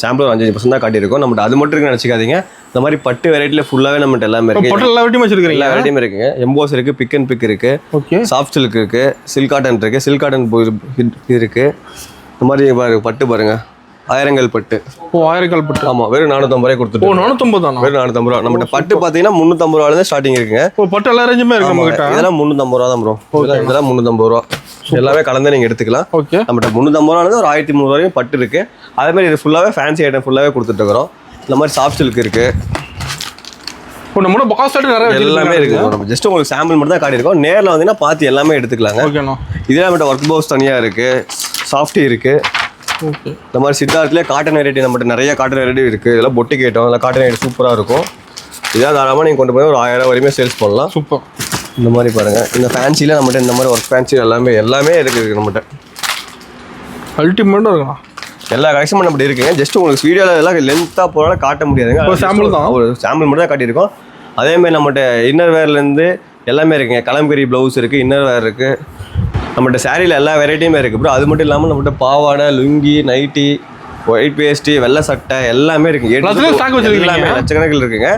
A: சாம்பிள் 5% தான் காட்டியிருக்கோம். நம்மகிட்ட அது மட்டும் இருக்குன்னு நினச்சிக்காதீங்க. இந்த மாதிரி பட்டு வெரைட்டியில் ஃபுல்லாகவே நம்மகிட்ட எல்லாமே இருக்குது.
B: எல்லா வெரைட்டியும் வச்சிருக்கீங்க? எல்லா
A: வெரைட்டியும் இருக்குங்க. எம்போஸ் இருக்குது, பிக் அண்ட் பிக் இருக்குது, சாஃப்ட் சில்க் இருக்குது, சில்க் காட்டன் இருக்குது, சில்க் காட்டன் இருக்குது. இந்த மாதிரி பட்டு பாருங்கள், ஆயிரங்கள் பட்டு.
B: ஓ, ஆயிரங்கள் பட்டு.
A: ஆமாம், வெறும் 450 ரூபாய் கொடுத்துட்டு.
B: 450 தானா?
A: வெறும் 450 ரூபா. நம்மகிட்ட பட்டு பார்த்தீங்கன்னா 350 ரூபாயிலேருந்து ஸ்டார்டிங் இருக்குங்க.
B: பட்டு எல்லா ரேஞ்சுமே இருக்கு நம்மகிட்ட.
A: இதெல்லாம் 350 ரூபா தான் ப்ரோ. இதெல்லாம் 350 ரூபா. எல்லாமே கலந்து நீங்கள் எடுத்துக்கலாம்.
B: ஓகே.
A: நம்மகிட்ட 350 ரூபாலேருந்து ஒரு 1300 வரையும் பட்டு இருக்குது. அதே மாதிரி இது ஃபுல்லாகவே ஃபேன்சி ஐட்டம் ஃபுல்லாகவே கொடுத்துட்டு இருக்கிறோம். இந்த மாதிரி சாஃப்ட் சில்க் இருக்குது.
B: நம்ம பாக்ஸ் ஐட்டம் நிறைய
A: எல்லாமே இருக்குது. நம்ம ஜஸ்ட் உங்களுக்கு சாம்பிள் மட்டும் தான் காட்டியிருக்கோம். நேரில் வந்தீங்கன்னா பார்த்து எல்லாமே எடுத்துக்கலாங்க.
B: ஓகேண்ணா.
A: இதெல்லாம் நம்மகிட்ட ஒர்க் பவுஸ் தனியாக இருக்குது, சாஃப்டி இருக்குது.
B: ஓகே.
A: இந்த மாதிரி சித்தார்த்திலே காட்டன் வெரைட்டி நம்மகிட்ட நிறைய காட்டன் வெரைட்டி இருக்குது. இதெல்லாம் பொட்டிக் ஐட்டம், அதெல்லாம் காட்டன் வெரைட்டி சூப்பராக இருக்கும். இதான் தாராளமாக நீங்கள் கொண்டு போய் ஒரு 1000 வரையுமே சேல்ஸ் பண்ணலாம்.
B: சூப்பர்.
A: இந்த மாதிரி பாருங்கள். இந்த ஃபேன்சியில் நம்மகிட்ட இந்த மாதிரி ஒர்க் ஃபேன்சி எல்லாமே இருக்குது நம்மகிட்ட.
B: அல்டிமேட்டாக இருக்குண்ணா.
A: எல்லா கலெக்ஷனும் நம்மகிட்ட இருக்குங்க. ஜஸ்ட் உங்களுக்கு வீடியோவில் எல்லாம் லென்த்தாக போனாலும் காட்ட முடியாதுங்க.
B: ஒரு சாம்பிள் தான்,
A: ஒரு சாம்பிள் மட்டும் தான் காட்டியிருக்கோம். அதேமாதிரி நம்மகிட்ட இன்னர் வேர்லேருந்து எல்லாமே இருக்குங்க. கலம்கரி ப்ளவுஸ் இருக்குது, இன்னர் வேர் இருக்குது. நம்மகிட்ட சாரியில் எல்லா வெரைட்டியுமே இருக்குது ப்ரோ. அது மட்டும் இல்லாமல் நம்மகிட்ட பாவாடை, லுங்கி, நைட்டி, ஒயிட் வேஸ்ட்டி, வெள்ளை சட்டை எல்லாமே இருக்குது. எல்லாமே லட்சக்கணக்கில் இருக்குங்க.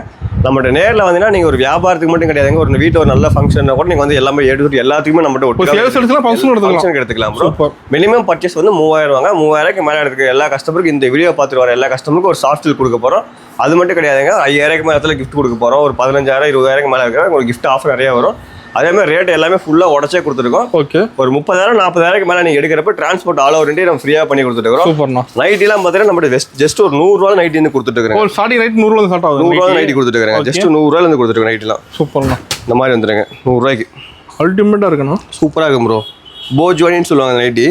A: நம்மகிட்ட நேரில் வந்தீங்கன்னா நீங்கள் ஒரு வியாபாரத்துக்கு மட்டும் கிடையாதுங்க. ஒரு வீட்டில் ஒரு நல்ல ஃபங்க்ஷன் கூட நீங்கள் வந்து எல்லாமே எடுத்துட்டு எல்லாத்துக்குமே நம்மகிட்ட ஃபங்க்ஷன் எடுத்துக்கலாம் ப்ரோ. மினிமம் பர்ச்சேஸ் வந்து 3000 வாங்க. 3000க்கு மேலே எடுத்துக்க எல்லா கஸ்டமருக்கு இந்த வீடியோ பார்த்துட்டு வர எல்லா கஸ்டமருக்கும் ஒரு சாஃப்ட் சில்க் கொடுக்க போகிறோம். அது மட்டும் கிடையாதுங்க. 5000க்கு மேலே இடத்துல கிஃப்ட் கொடுக்க போகிறோம். ஒரு 15,000 20,000க்கு மேலே இருக்கிற உங்களுக்கு கிஃப்ட் ஆஃபர் நிறைய வரும். அதே மாதிரி ரேட் எல்லாமே ஃபுல்லாக உடச்சே கொடுத்துருக்கோம்.
B: ஓகே.
A: ஒரு 30,000 40,000க்கு மேலே நீங்கள் எடுக்கிறப்ப டிரான்ஸ்போர்ட் ஆல் ஓவர் இந்தியா நம்ம ஃப்ரீயாக பண்ணி கொடுத்துருக்கோம்.
B: சூப்பர்ண்ணா.
A: நைட்டிலாம் பார்த்தீங்கன்னா நம்ம ஜஸ்ட் ஒரு 100 ரூபா நைட்டி வந்து கொடுத்துருக்கோம்.
B: ஸ்டார்டிங் நைட் 100 ரூபா ஸ்டார்ட் ஆகுது.
A: 100 ரூபா நைட்டி கொடுத்துருக்கேன். ஜஸ்ட் 100 ரூபாயிலேருந்து கொடுத்துருக்கோம் நைட்டிலாம்.
B: சூப்பர்ண்ணா.
A: இந்த மாதிரி வந்துருங்க 100 ரூபாய்க்கு.
B: அல்டிமேட்டாக இருக்குண்ணா.
A: சூப்பராக இருக்கும் ப்ரோ. போஜ்வானின்னு சொல்லுவாங்க நைட்டி.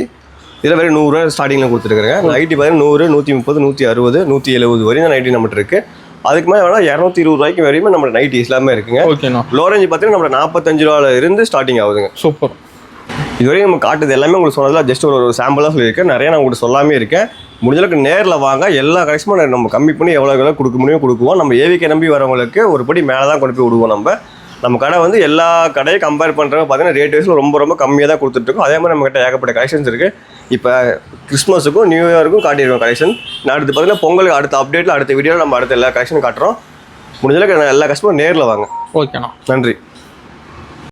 A: இதில் வேறு 100 ரூபா ஸ்டார்டிங்கில் கொடுத்துருக்காங்க. நைட்டி பார்த்தீங்கன்னா 100, 130, 160, 170 வரையும் நைட்டி நம்மகிட்ட இருக்குது. அதுக்கு மேலே வேணால் 220 ரூபாய்க்கு வரையுமே நம்ம நைட்டி எல்லாமே இருக்குங்க.
B: ஓகேண்ணா.
A: லோ ரேஞ்ச் பார்த்தீங்கன்னா நம்ம 45 ரூபாயில இருந்து ஸ்டார்டிங் ஆகுதுங்க.
B: சூப்பர்.
A: இதுவரையும் நம்ம காட்டுது எல்லாமே உங்களுக்கு சொன்னதில் ஜஸ்ட் ஒரு சாம்பிளாக சொல்லியிருக்கேன். நிறைய நான் உங்களுக்கு சொல்லாமே இருக்கேன். முடிஞ்சளவுக்கு நேரில் வாங்க. எல்லா கலெக்ஷனும் நம்ம கம்மி பண்ணி எவ்வளோ கொடுக்க முடியும் கொடுக்குவோம். நம்ம ஏவிகே நம்பி வரவங்களுக்கு ஒரு படி மேலே தான் கொண்டு போய் விடுவோம். நம்ம நம்ம கடை வந்து எல்லா கடையும் கம்பேர் பண்ணுறவங்க பார்த்தீங்கன்னா ரேட் வைஸில் ரொம்ப கம்மியாக தான் கொடுத்துட்ருக்கோம். அதே மாதிரி நம்மகிட்ட ஏகப்பட்ட கலெக்ஷன்ஸ் இருக்குது. இப்போ கிறிஸ்மஸுக்கும் நியூ இயருக்கும் காட்டியிருக்கோம் கலெக்ஷன். நான் அடுத்து பார்த்தீங்கன்னா பொங்கலுக்கு அடுத்த அப்டேட்டில் அடுத்த வீடியோவில் நம்ம அடுத்த எல்லா கலெக்ஷனும் காட்டுறோம். முடிஞ்சளவுக்கு எல்லா கஸ்டமரும் நேரில் வாங்க.
B: ஓகேண்ணா,
A: நன்றி.